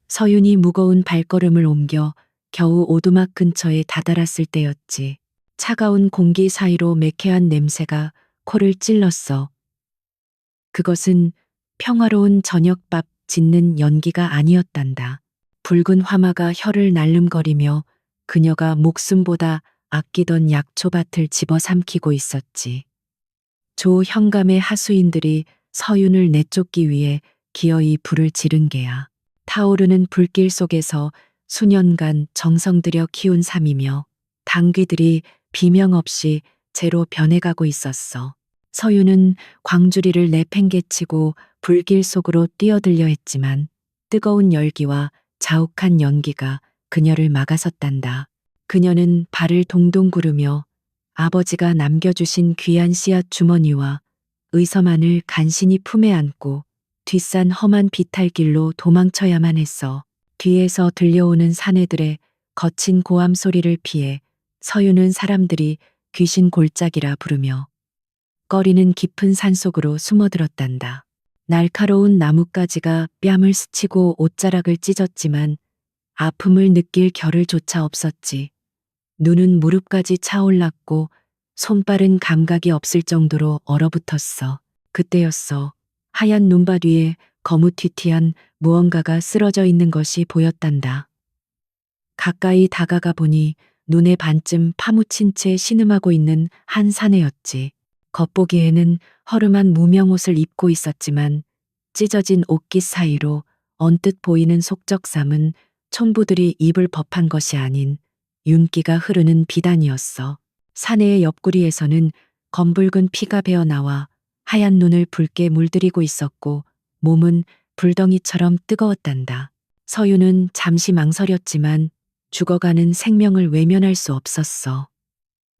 서윤이 무거운 발걸음을 옮겨 겨우 오두막 근처에 다다랐을 때였지. 차가운 공기 사이로 매캐한 냄새가 코를 찔렀어. 그것은 평화로운 저녁밥 짓는 연기가 아니었단다. 붉은 화마가 혀를 날름거리며 그녀가 목숨보다 아끼던 약초밭을 집어삼키고 있었지. 조 현감의 하수인들이 서윤을 내쫓기 위해 기어이 불을 지른 게야. 타오르는 불길 속에서 수년간 정성 들여 키운 삶이며 당귀들이 비명 없이 재로 변해가고 있었어. 서윤은 광주리를 내팽개치고 불길 속으로 뛰어들려 했지만 뜨거운 열기와 자욱한 연기가 그녀를 막아섰단다. 그녀는 발을 동동 구르며 아버지가 남겨주신 귀한 씨앗 주머니와 의서만을 간신히 품에 안고 뒷산 험한 비탈길로 도망쳐야만 했어. 뒤에서 들려오는 사내들의 거친 고함 소리를 피해 서유는 사람들이 귀신 골짜기라 부르며 꺼리는 깊은 산속으로 숨어들었단다. 날카로운 나뭇가지가 뺨을 스치고 옷자락을 찢었지만 아픔을 느낄 겨를조차 없었지. 눈은 무릎까지 차올랐고 손발은 감각이 없을 정도로 얼어붙었어. 그때였어. 하얀 눈밭 위에 거무튀튀한 무언가가 쓰러져 있는 것이 보였단다. 가까이 다가가 보니 눈에 반쯤 파묻힌 채 신음하고 있는 한 사내였지. 겉보기에는 허름한 무명옷을 입고 있었지만 찢어진 옷깃 사이로 언뜻 보이는 속적삼은 총부들이 입을 법한 것이 아닌 윤기가 흐르는 비단이었어. 사내의 옆구리에서는 검붉은 피가 배어 나와 하얀 눈을 붉게 물들이고 있었고 몸은 불덩이처럼 뜨거웠단다. 서유는 잠시 망설였지만 죽어가는 생명을 외면할 수 없었어.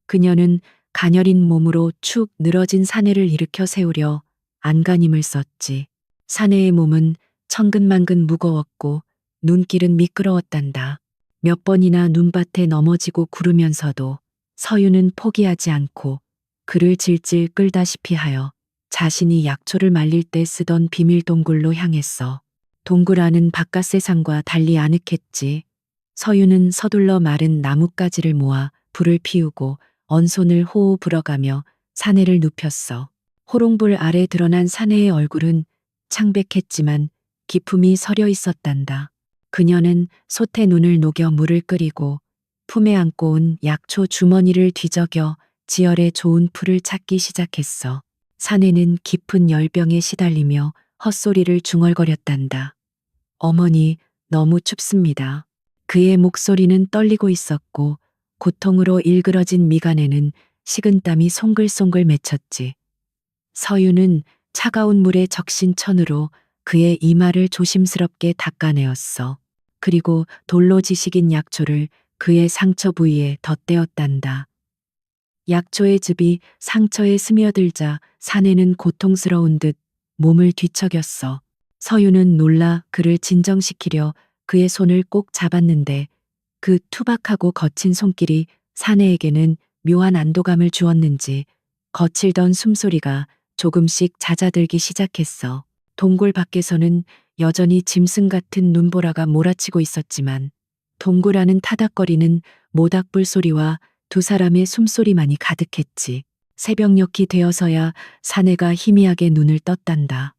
그녀는 가녀린 몸으로 축 늘어진 사내를 일으켜 세우려 안간힘을 썼지. 사내의 몸은 천근만근 무거웠고 눈길은 미끄러웠단다. 몇 번이나 눈밭에 넘어지고 구르면서도 서유는 포기하지 않고 그를 질질 끌다시피 하여 자신이 약초를 말릴 때 쓰던 비밀 동굴로 향했어. 동굴 안은 바깥 세상과 달리 아늑했지. 서유는 서둘러 마른 나뭇가지를 모아 불을 피우고 언손을 호호 불어가며 사내를 눕혔어. 호롱불 아래 드러난 사내의 얼굴은 창백했지만 기품이 서려 있었단다. 그녀는 솥에 눈을 녹여 물을 끓이고 품에 안고 온 약초 주머니를 뒤적여 지열에 좋은 풀을 찾기 시작했어. 사내는 깊은 열병에 시달리며 헛소리를 중얼거렸단다. 어머니, 너무 춥습니다. 그의 목소리는 떨리고 있었고 고통으로 일그러진 미간에는 식은땀이 송글송글 맺혔지. 서유는 차가운 물에 적신 천으로 그의 이마를 조심스럽게 닦아내었어. 그리고 돌로 지식인 약초를 그의 상처 부위에 덧대었단다. 약초의 즙이 상처에 스며들자 사내는 고통스러운 듯 몸을 뒤척였어. 서유는 놀라 그를 진정시키려 그의 손을 꼭 잡았는데 그 투박하고 거친 손길이 사내에게는 묘한 안도감을 주었는지 거칠던 숨소리가 조금씩 잦아들기 시작했어. 동굴 밖에서는 여전히 짐승 같은 눈보라가 몰아치고 있었지만 동굴 안은 타닥거리는 모닥불 소리와 두 사람의 숨소리만이 가득했지. 새벽녘이 되어서야 사내가 희미하게 눈을 떴단다.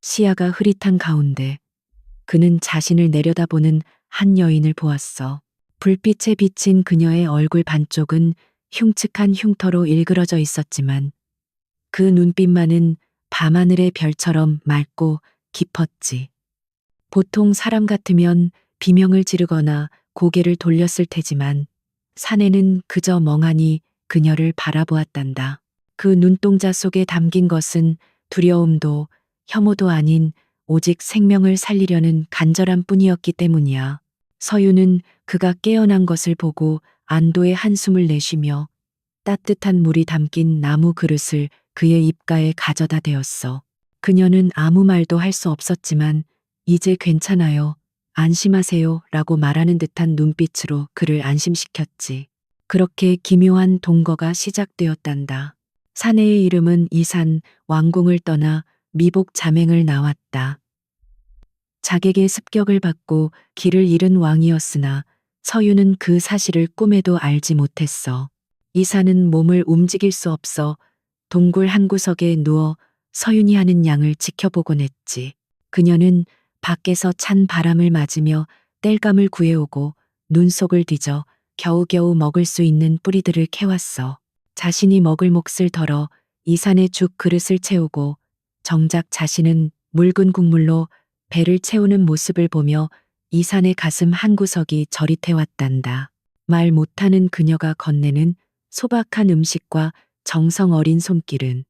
시야가 흐릿한 가운데 그는 자신을 내려다보는 한 여인을 보았어. 불빛에 비친 그녀의 얼굴 반쪽은 흉측한 흉터로 일그러져 있었지만 그 눈빛만은 밤하늘의 별처럼 맑고 깊었지. 보통 사람 같으면 비명을 지르거나 고개를 돌렸을 테지만 사내는 그저 멍하니 그녀를 바라보았단다. 그 눈동자 속에 담긴 것은 두려움도 혐오도 아닌 오직 생명을 살리려는 간절함 뿐이었기 때문이야. 서유는 그가 깨어난 것을 보고 안도의 한숨을 내쉬며 따뜻한 물이 담긴 나무 그릇을 그의 입가에 가져다 대었어. 그녀는 아무 말도 할 수 없었지만 이제 괜찮아요. 안심하세요. 라고 말하는 듯한 눈빛으로 그를 안심시켰지. 그렇게 기묘한 동거가 시작되었단다. 사내의 이름은 이산, 왕궁을 떠나 미복 자맹을 나왔다. 자객의 습격을 받고 길을 잃은 왕이었으나 서유는 그 사실을 꿈에도 알지 못했어. 이산은 몸을 움직일 수 없어 동굴 한 구석에 누워 서윤이 하는 양을 지켜보곤 했지. 그녀는 밖에서 찬 바람을 맞으며 땔감을 구해오고 눈속을 뒤져 겨우겨우 먹을 수 있는 뿌리들을 캐왔어. 자신이 먹을 몫을 덜어 이산에 죽 그릇을 채우고 정작 자신은 묽은 국물로 배를 채우는 모습을 보며 이산의 가슴 한구석이 저릿해왔단다. 말 못하는 그녀가 건네는 소박한 음식과 정성 어린 손길은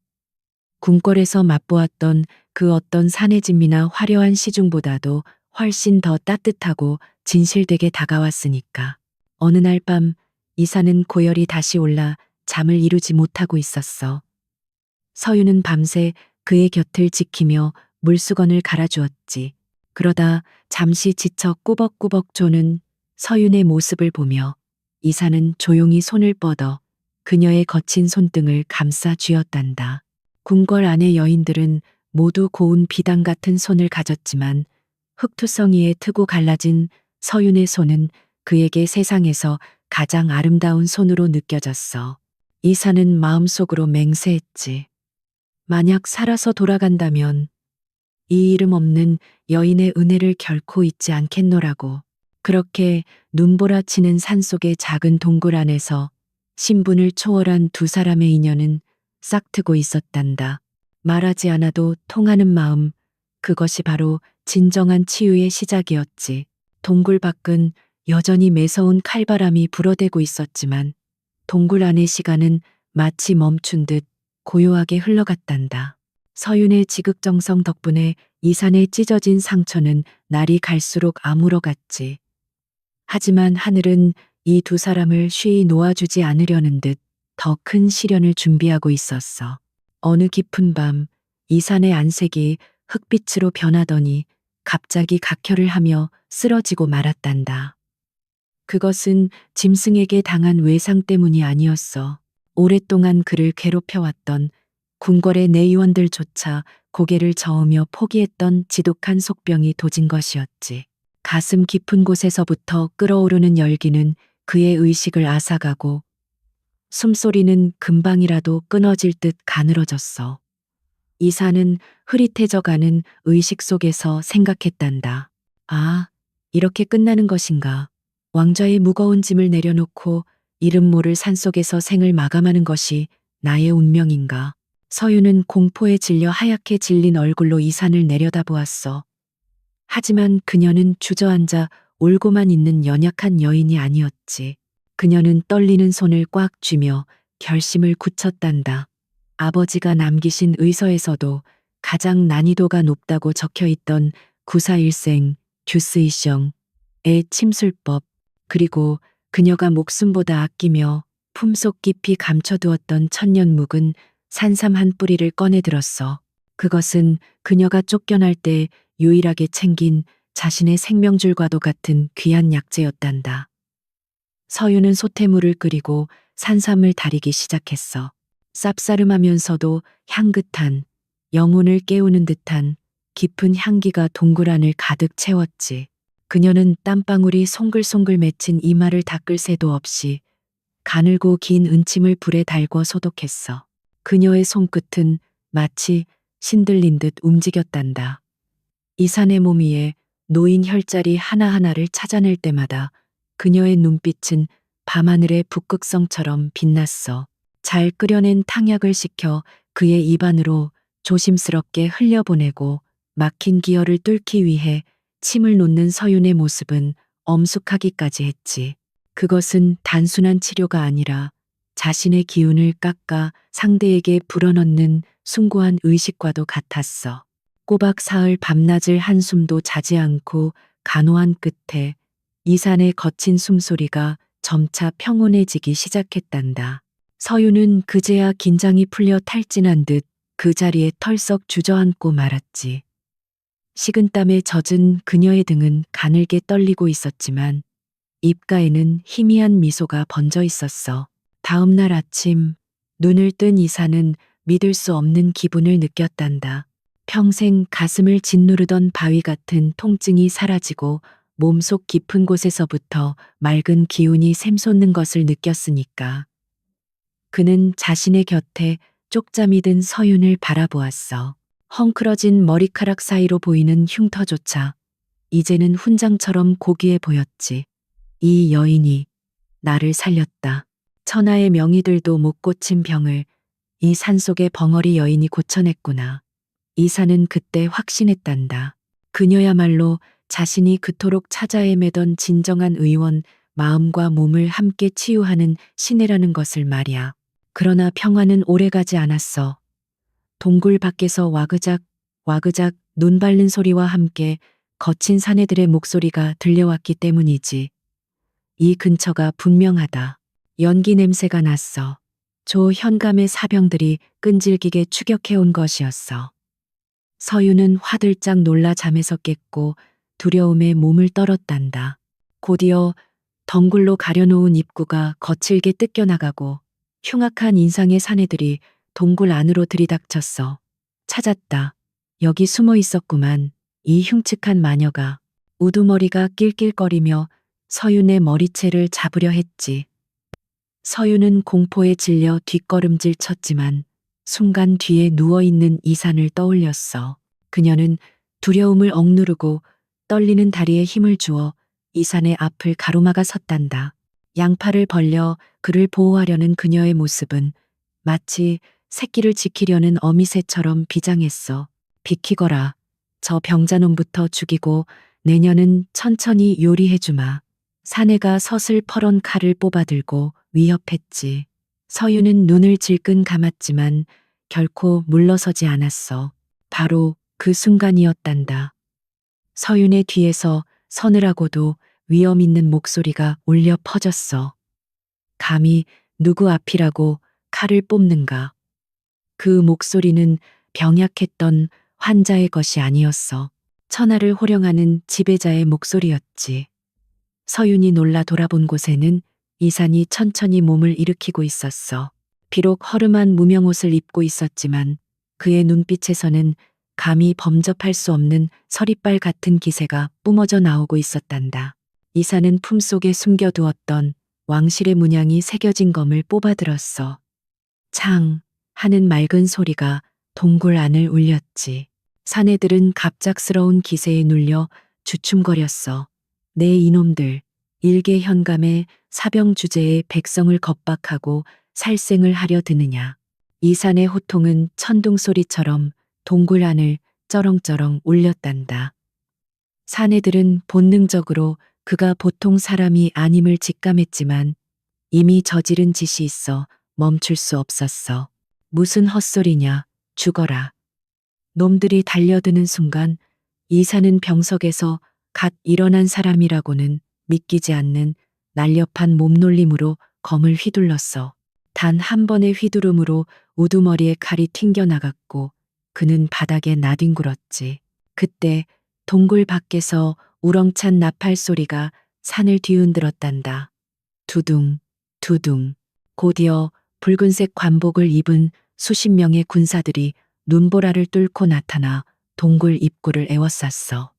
궁궐에서 맛보았던 그 어떤 사내진미나 화려한 시중보다도 훨씬 더 따뜻하고 진실되게 다가왔으니까. 어느 날 밤 이사는 고열이 다시 올라 잠을 이루지 못하고 있었어. 서유는 밤새 그의 곁을 지키며 물수건을 갈아주었지. 그러다 잠시 지쳐 꾸벅꾸벅 조는 서윤의 모습을 보며 이사는 조용히 손을 뻗어 그녀의 거친 손등을 감싸 쥐었단다. 궁궐 안의 여인들은 모두 고운 비단 같은 손을 가졌지만 흑투성이에 트고 갈라진 서윤의 손은 그에게 세상에서 가장 아름다운 손으로 느껴졌어. 이사는 마음속으로 맹세했지. 만약 살아서 돌아간다면 이 이름 없는 여인의 은혜를 결코 잊지 않겠노라고. 그렇게 눈보라치는 산속의 작은 동굴 안에서 신분을 초월한 두 사람의 인연은 싹트고 있었단다. 말하지 않아도 통하는 마음, 그것이 바로 진정한 치유의 시작이었지. 동굴 밖은 여전히 매서운 칼바람이 불어대고 있었지만 동굴 안의 시간은 마치 멈춘 듯 고요하게 흘러갔단다. 서윤의 지극정성 덕분에 이산의 찢어진 상처는 날이 갈수록 아물어갔지. 하지만 하늘은 이 두 사람을 쉬이 놓아주지 않으려는 듯 더 큰 시련을 준비하고 있었어. 어느 깊은 밤 이산의 안색이 흑빛으로 변하더니 갑자기 각혈을 하며 쓰러지고 말았단다. 그것은 짐승에게 당한 외상 때문이 아니었어. 오랫동안 그를 괴롭혀왔던 궁궐의 내의원들조차 고개를 저으며 포기했던 지독한 속병이 도진 것이었지. 가슴 깊은 곳에서부터 끓어오르는 열기는 그의 의식을 앗아가고 숨소리는 금방이라도 끊어질 듯 가늘어졌어. 이사는 흐릿해져가는 의식 속에서 생각했단다. 아, 이렇게 끝나는 것인가. 왕좌의 무거운 짐을 내려놓고 이름 모를 산속에서 생을 마감하는 것이 나의 운명인가. 서유는 공포에 질려 하얗게 질린 얼굴로 이산을 내려다보았어. 하지만 그녀는 주저앉아 울고만 있는 연약한 여인이 아니었지. 그녀는 떨리는 손을 꽉 쥐며 결심을 굳혔단다. 아버지가 남기신 의서에서도 가장 난이도가 높다고 적혀 있던 구사일생, 듀스이셩의 침술법, 그리고 그녀가 목숨보다 아끼며 품속 깊이 감춰두었던 천년묵은 산삼 한 뿌리를 꺼내 들었어. 그것은 그녀가 쫓겨날 때 유일하게 챙긴 자신의 생명줄과도 같은 귀한 약재였단다. 서유는 소태물을 끓이고 산삼을 다리기 시작했어. 쌉싸름하면서도 향긋한, 영혼을 깨우는 듯한 깊은 향기가 동굴 안을 가득 채웠지. 그녀는 땀방울이 송글송글 맺힌 이마를 닦을 새도 없이 가늘고 긴 은침을 불에 달궈 소독했어. 그녀의 손끝은 마치 신들린 듯 움직였단다. 이산의 몸 위에 놓인 혈자리 하나하나를 찾아낼 때마다 그녀의 눈빛은 밤하늘의 북극성처럼 빛났어. 잘 끓여낸 탕약을 식혀 그의 입안으로 조심스럽게 흘려보내고 막힌 기혈을 뚫기 위해 침을 놓는 서윤의 모습은 엄숙하기까지 했지. 그것은 단순한 치료가 아니라 자신의 기운을 깎아 상대에게 불어넣는 숭고한 의식과도 같았어. 꼬박 사흘 밤낮을 한숨도 자지 않고 간호한 끝에 이산의 거친 숨소리가 점차 평온해지기 시작했단다. 서유는 그제야 긴장이 풀려 탈진한 듯 그 자리에 털썩 주저앉고 말았지. 식은땀에 젖은 그녀의 등은 가늘게 떨리고 있었지만 입가에는 희미한 미소가 번져 있었어. 다음 날 아침 눈을 뜬 이사는 믿을 수 없는 기분을 느꼈단다. 평생 가슴을 짓누르던 바위 같은 통증이 사라지고 몸속 깊은 곳에서부터 맑은 기운이 샘솟는 것을 느꼈으니까. 그는 자신의 곁에 쪽잠이 든 서윤을 바라보았어. 헝클어진 머리카락 사이로 보이는 흉터조차 이제는 훈장처럼 고귀해 보였지. 이 여인이 나를 살렸다. 천하의 명의들도 못 고친 병을 이 산속의 벙어리 여인이 고쳐냈구나. 이사는 그때 확신했단다. 그녀야말로 자신이 그토록 찾아 헤매던 진정한 의원, 마음과 몸을 함께 치유하는 신이라는 것을 말이야. 그러나 평화는 오래가지 않았어. 동굴 밖에서 와그작 와그작 눈 밟는 소리와 함께 거친 사내들의 목소리가 들려왔기 때문이지. 이 근처가 분명하다. 연기 냄새가 났어. 조 현감의 사병들이 끈질기게 추격해온 것이었어. 서유는 화들짝 놀라 잠에서 깼고 두려움에 몸을 떨었단다. 곧이어 덩굴로 가려놓은 입구가 거칠게 뜯겨나가고 흉악한 인상의 사내들이 동굴 안으로 들이닥쳤어. 찾았다. 여기 숨어 있었구만. 이 흉측한 마녀가. 우두머리가 낄낄거리며 서윤의 머리채를 잡으려 했지. 서윤은 공포에 질려 뒷걸음질 쳤지만 순간 뒤에 누워있는 이산을 떠올렸어. 그녀는 두려움을 억누르고 떨리는 다리에 힘을 주어 이산의 앞을 가로막아 섰단다. 양팔을 벌려 그를 보호하려는 그녀의 모습은 마치 새끼를 지키려는 어미새처럼 비장했어. 비키거라. 저 병자놈부터 죽이고 내년은 천천히 요리해주마. 사내가 서슬 퍼런 칼을 뽑아들고 위협했지. 서유는 눈을 질끈 감았지만 결코 물러서지 않았어. 바로 그 순간이었단다. 서윤의 뒤에서 서늘하고도 위험 있는 목소리가 울려 퍼졌어. 감히 누구 앞이라고 칼을 뽑는가. 그 목소리는 병약했던 환자의 것이 아니었어. 천하를 호령하는 지배자의 목소리였지. 서윤이 놀라 돌아본 곳에는 이산이 천천히 몸을 일으키고 있었어. 비록 허름한 무명옷을 입고 있었지만 그의 눈빛에서는 감히 범접할 수 없는 서리빨 같은 기세가 뿜어져 나오고 있었단다. 이산은 품속에 숨겨두었던 왕실의 문양이 새겨진 검을 뽑아들었어. 창 하는 맑은 소리가 동굴 안을 울렸지. 사내들은 갑작스러운 기세에 눌려 주춤거렸어. 내 이놈들, 일개 현감의 사병 주제에 백성을 겁박하고 살생을 하려 드느냐. 이산의 호통은 천둥 소리처럼 동굴 안을 쩌렁쩌렁 울렸단다. 사내들은 본능적으로 그가 보통 사람이 아님을 직감했지만 이미 저지른 짓이 있어 멈출 수 없었어. 무슨 헛소리냐, 죽어라. 놈들이 달려드는 순간 이사는 병석에서 갓 일어난 사람이라고는 믿기지 않는 날렵한 몸놀림으로 검을 휘둘렀어. 단 한 번의 휘두름으로 우두머리에 칼이 튕겨나갔고 그는 바닥에 나뒹굴었지. 그때 동굴 밖에서 우렁찬 나팔 소리가 산을 뒤흔들었단다. 두둥, 두둥. 곧이어 붉은색 관복을 입은 수십 명의 군사들이 눈보라를 뚫고 나타나 동굴 입구를 에워쌌어.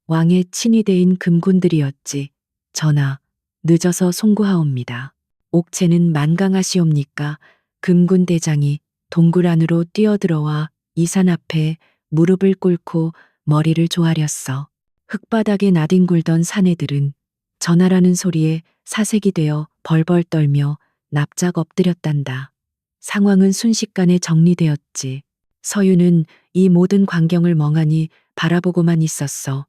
왕의 친위대인 금군들이었지. 전하, 늦어서 송구하옵니다. 옥체는 만강하시옵니까? 금군 대장이 동굴 안으로 뛰어들어와 이산 앞에 무릎을 꿇고 머리를 조아렸어. 흙바닥에 나뒹굴던 사내들은 전하라는 소리에 사색이 되어 벌벌 떨며 납작 엎드렸단다. 상황은 순식간에 정리되었지. 서유는 이 모든 광경을 멍하니 바라보고만 있었어.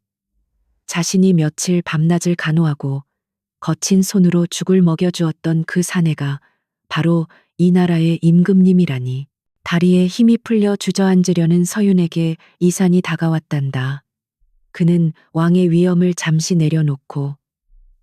자신이 며칠 밤낮을 간호하고 거친 손으로 죽을 먹여주었던 그 사내가 바로 이 나라의 임금님이라니. 다리에 힘이 풀려 주저앉으려는 서윤에게 이산이 다가왔단다. 그는 왕의 위엄을 잠시 내려놓고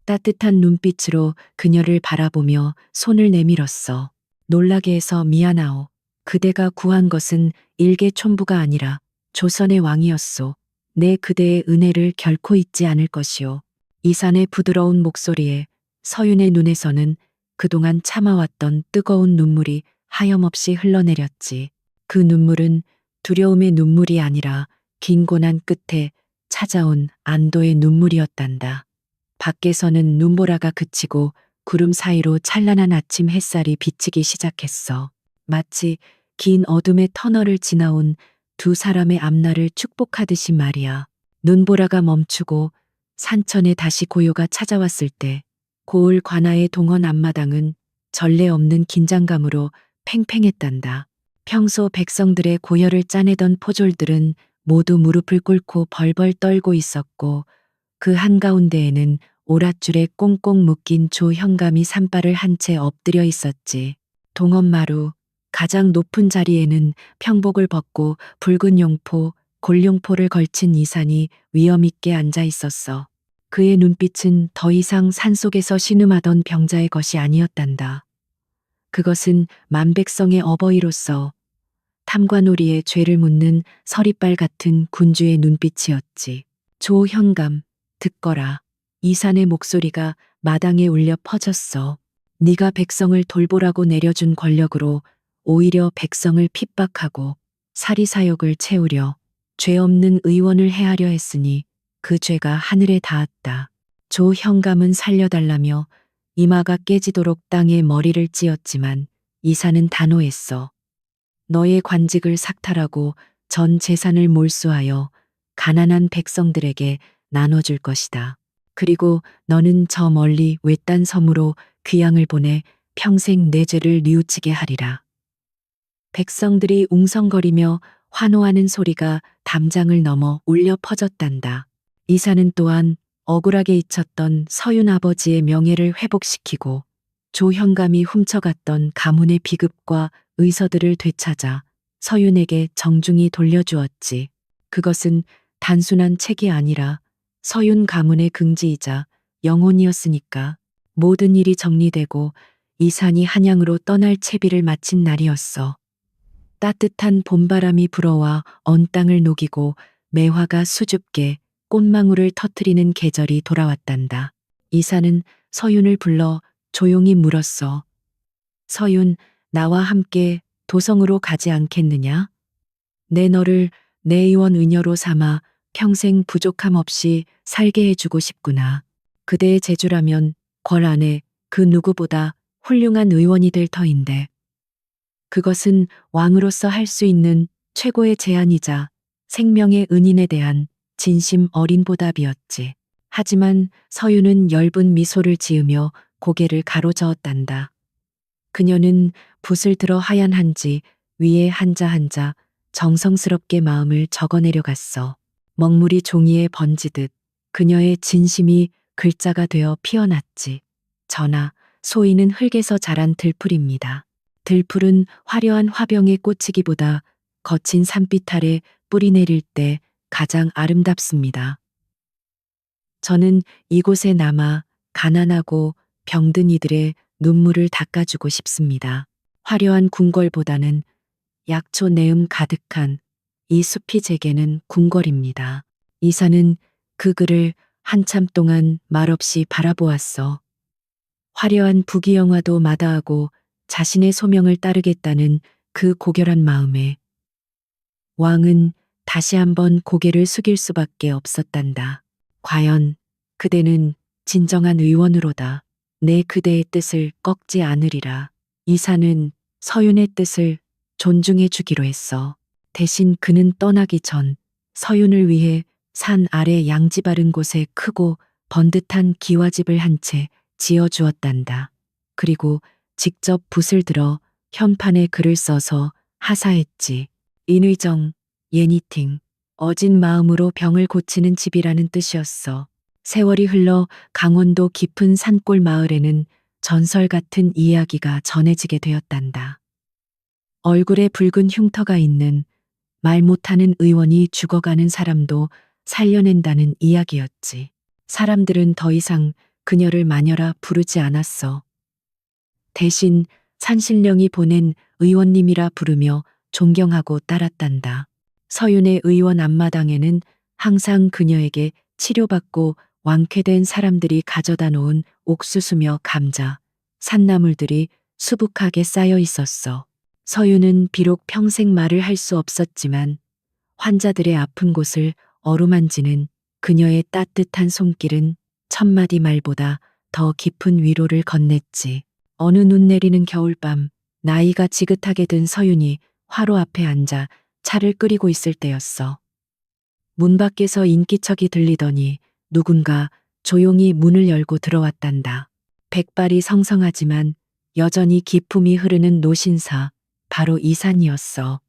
따뜻한 눈빛으로 그녀를 바라보며 손을 내밀었어. 놀라게 해서 미안하오. 그대가 구한 것은 일개 촌부가 아니라 조선의 왕이었소. 내 그대의 은혜를 결코 잊지 않을 것이오. 이산의 부드러운 목소리에 서윤의 눈에서는 그동안 참아왔던 뜨거운 눈물이 하염없이 흘러내렸지. 그 눈물은 두려움의 눈물이 아니라 긴 고난 끝에 찾아온 안도의 눈물이었단다. 밖에서는 눈보라가 그치고 구름 사이로 찬란한 아침 햇살이 비치기 시작했어. 마치 긴 어둠의 터널을 지나온 두 사람의 앞날을 축복하듯이 말이야. 눈보라가 멈추고 산천에 다시 고요가 찾아왔을 때 고을 관아의 동원 앞마당은 전례 없는 긴장감으로 팽팽했단다. 평소 백성들의 고열을 짜내던 포졸들은 모두 무릎을 꿇고 벌벌 떨고 있었고 그 한가운데에는 오랏줄에 꽁꽁 묶인 조형감이 산발을 한 채 엎드려 있었지. 동엄마루 가장 높은 자리에는 평복을 벗고 붉은 용포, 골룡포를 걸친 이산이 위엄 있게 앉아 있었어. 그의 눈빛은 더 이상 산속에서 신음하던 병자의 것이 아니었단다. 그것은 만백성의 어버이로서 탐관오리의 죄를 묻는 서리빨 같은 군주의 눈빛이었지. 조현감, 듣거라. 이산의 목소리가 마당에 울려 퍼졌어. 네가 백성을 돌보라고 내려준 권력으로 오히려 백성을 핍박하고 사리사욕을 채우려 죄 없는 의원을 해하려 했으니 그 죄가 하늘에 닿았다. 조현감은 살려달라며 이마가 깨지도록 땅에 머리를 찧었지만 이산은 단호했어. 너의 관직을 삭탈하고 전 재산을 몰수하여 가난한 백성들에게 나눠줄 것이다. 그리고 너는 저 멀리 외딴 섬으로 귀양을 보내 평생 내 죄를 뉘우치게 하리라. 백성들이 웅성거리며 환호하는 소리가 담장을 넘어 울려 퍼졌단다. 이사는 또한 억울하게 잊혔던 서윤 아버지의 명예를 회복시키고 조현감이 훔쳐갔던 가문의 비급과 의서들을 되찾아 서윤에게 정중히 돌려주었지. 그것은 단순한 책이 아니라 서윤 가문의 긍지이자 영혼이었으니까. 모든 일이 정리되고 이산이 한양으로 떠날 채비를 마친 날이었어. 따뜻한 봄바람이 불어와 언 땅을 녹이고 매화가 수줍게 꽃망울을 터뜨리는 계절이 돌아왔단다. 이사는 서윤을 불러 조용히 물었어. 서윤, 나와 함께 도성으로 가지 않겠느냐? 내 너를 내 의원 의녀로 삼아 평생 부족함 없이 살게 해주고 싶구나. 그대의 재주라면 궐 안에 그 누구보다 훌륭한 의원이 될 터인데. 그것은 왕으로서 할 수 있는 최고의 제안이자 생명의 은인에 대한 진심 어린 보답이었지. 하지만 서윤은 엷은 미소를 지으며 고개를 가로저었단다. 그녀는 붓을 들어 하얀 한지 위에 한자 한자 정성스럽게 마음을 적어내려 갔어. 먹물이 종이에 번지듯 그녀의 진심이 글자가 되어 피어났지. 전하, 소인은 흙에서 자란 들풀입니다. 들풀은 화려한 화병에 꽂히기보다 거친 산빛 아래 뿌리 내릴 때 가장 아름답습니다. 저는 이곳에 남아 가난하고 병든 이들의 눈물을 닦아주고 싶습니다. 화려한 궁궐보다는 약초 내음 가득한 이 숲이 제게는 궁궐입니다. 이사는 그 글을 한참 동안 말없이 바라보았어. 화려한 부귀영화도 마다하고 자신의 소명을 따르겠다는 그 고결한 마음에 왕은 다시 한번 고개를 숙일 수밖에 없었단다. 과연 그대는 진정한 의원으로다. 내 그대의 뜻을 꺾지 않으리라. 이사는 서윤의 뜻을 존중해 주기로 했어. 대신 그는 떠나기 전 서윤을 위해 산 아래 양지 바른 곳에 크고 번듯한 기와집을 한 채 지어 주었단다. 그리고 직접 붓을 들어 현판에 글을 써서 하사했지. 인의정, 예니팅, 어진 마음으로 병을 고치는 집이라는 뜻이었어. 세월이 흘러 강원도 깊은 산골 마을에는 전설 같은 이야기가 전해지게 되었단다. 얼굴에 붉은 흉터가 있는 말 못하는 의원이 죽어가는 사람도 살려낸다는 이야기였지. 사람들은 더 이상 그녀를 마녀라 부르지 않았어. 대신 산신령이 보낸 의원님이라 부르며 존경하고 따랐단다. 서윤의 의원 앞마당에는 항상 그녀에게 치료받고 완쾌된 사람들이 가져다 놓은 옥수수며 감자, 산나물들이 수북하게 쌓여 있었어. 서윤은 비록 평생 말을 할 수 없었지만 환자들의 아픈 곳을 어루만지는 그녀의 따뜻한 손길은 천마디 말보다 더 깊은 위로를 건넸지. 어느 눈 내리는 겨울밤, 나이가 지긋하게 든 서윤이 화로 앞에 앉아 차를 끓이고 있을 때였어. 문 밖에서 인기척이 들리더니 누군가 조용히 문을 열고 들어왔단다. 백발이 성성하지만 여전히 기품이 흐르는 노신사, 바로 이산이었어.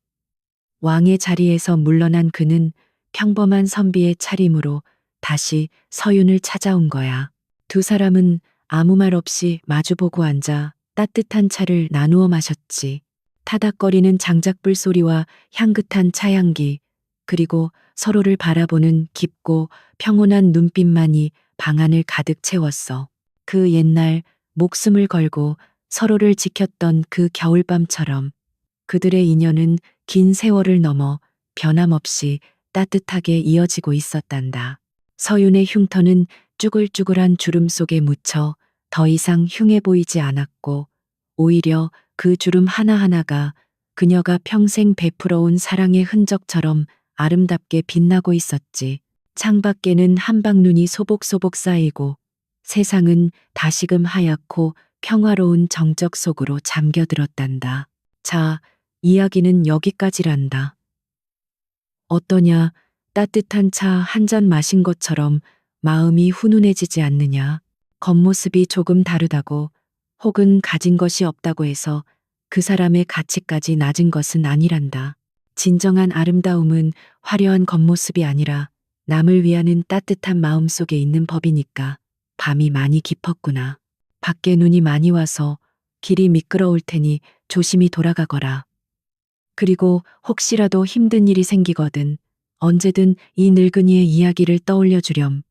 왕의 자리에서 물러난 그는 평범한 선비의 차림으로 다시 서윤을 찾아온 거야. 두 사람은 아무 말 없이 마주보고 앉아 따뜻한 차를 나누어 마셨지. 타닥거리는 장작불 소리와 향긋한 차향기, 그리고 서로를 바라보는 깊고 평온한 눈빛만이 방 안을 가득 채웠어. 그 옛날 목숨을 걸고 서로를 지켰던 그 겨울밤처럼 그들의 인연은 긴 세월을 넘어 변함없이 따뜻하게 이어지고 있었단다. 서윤의 흉터는 쭈글쭈글한 주름 속에 묻혀 더 이상 흉해 보이지 않았고, 오히려 그 주름 하나하나가 그녀가 평생 베풀어온 사랑의 흔적처럼 아름답게 빛나고 있었지. 창밖에는 한방눈이 소복소복 쌓이고 세상은 다시금 하얗고 평화로운 정적 속으로 잠겨들었단다. 자, 이야기는 여기까지란다. 어떠냐? 따뜻한 차 한 잔 마신 것처럼 마음이 훈훈해지지 않느냐? 겉모습이 조금 다르다고, 혹은 가진 것이 없다고 해서 그 사람의 가치까지 낮은 것은 아니란다. 진정한 아름다움은 화려한 겉모습이 아니라 남을 위하는 따뜻한 마음 속에 있는 법이니까. 밤이 많이 깊었구나. 밖에 눈이 많이 와서 길이 미끄러울 테니 조심히 돌아가거라. 그리고 혹시라도 힘든 일이 생기거든 언제든 이 늙은이의 이야기를 떠올려 주렴.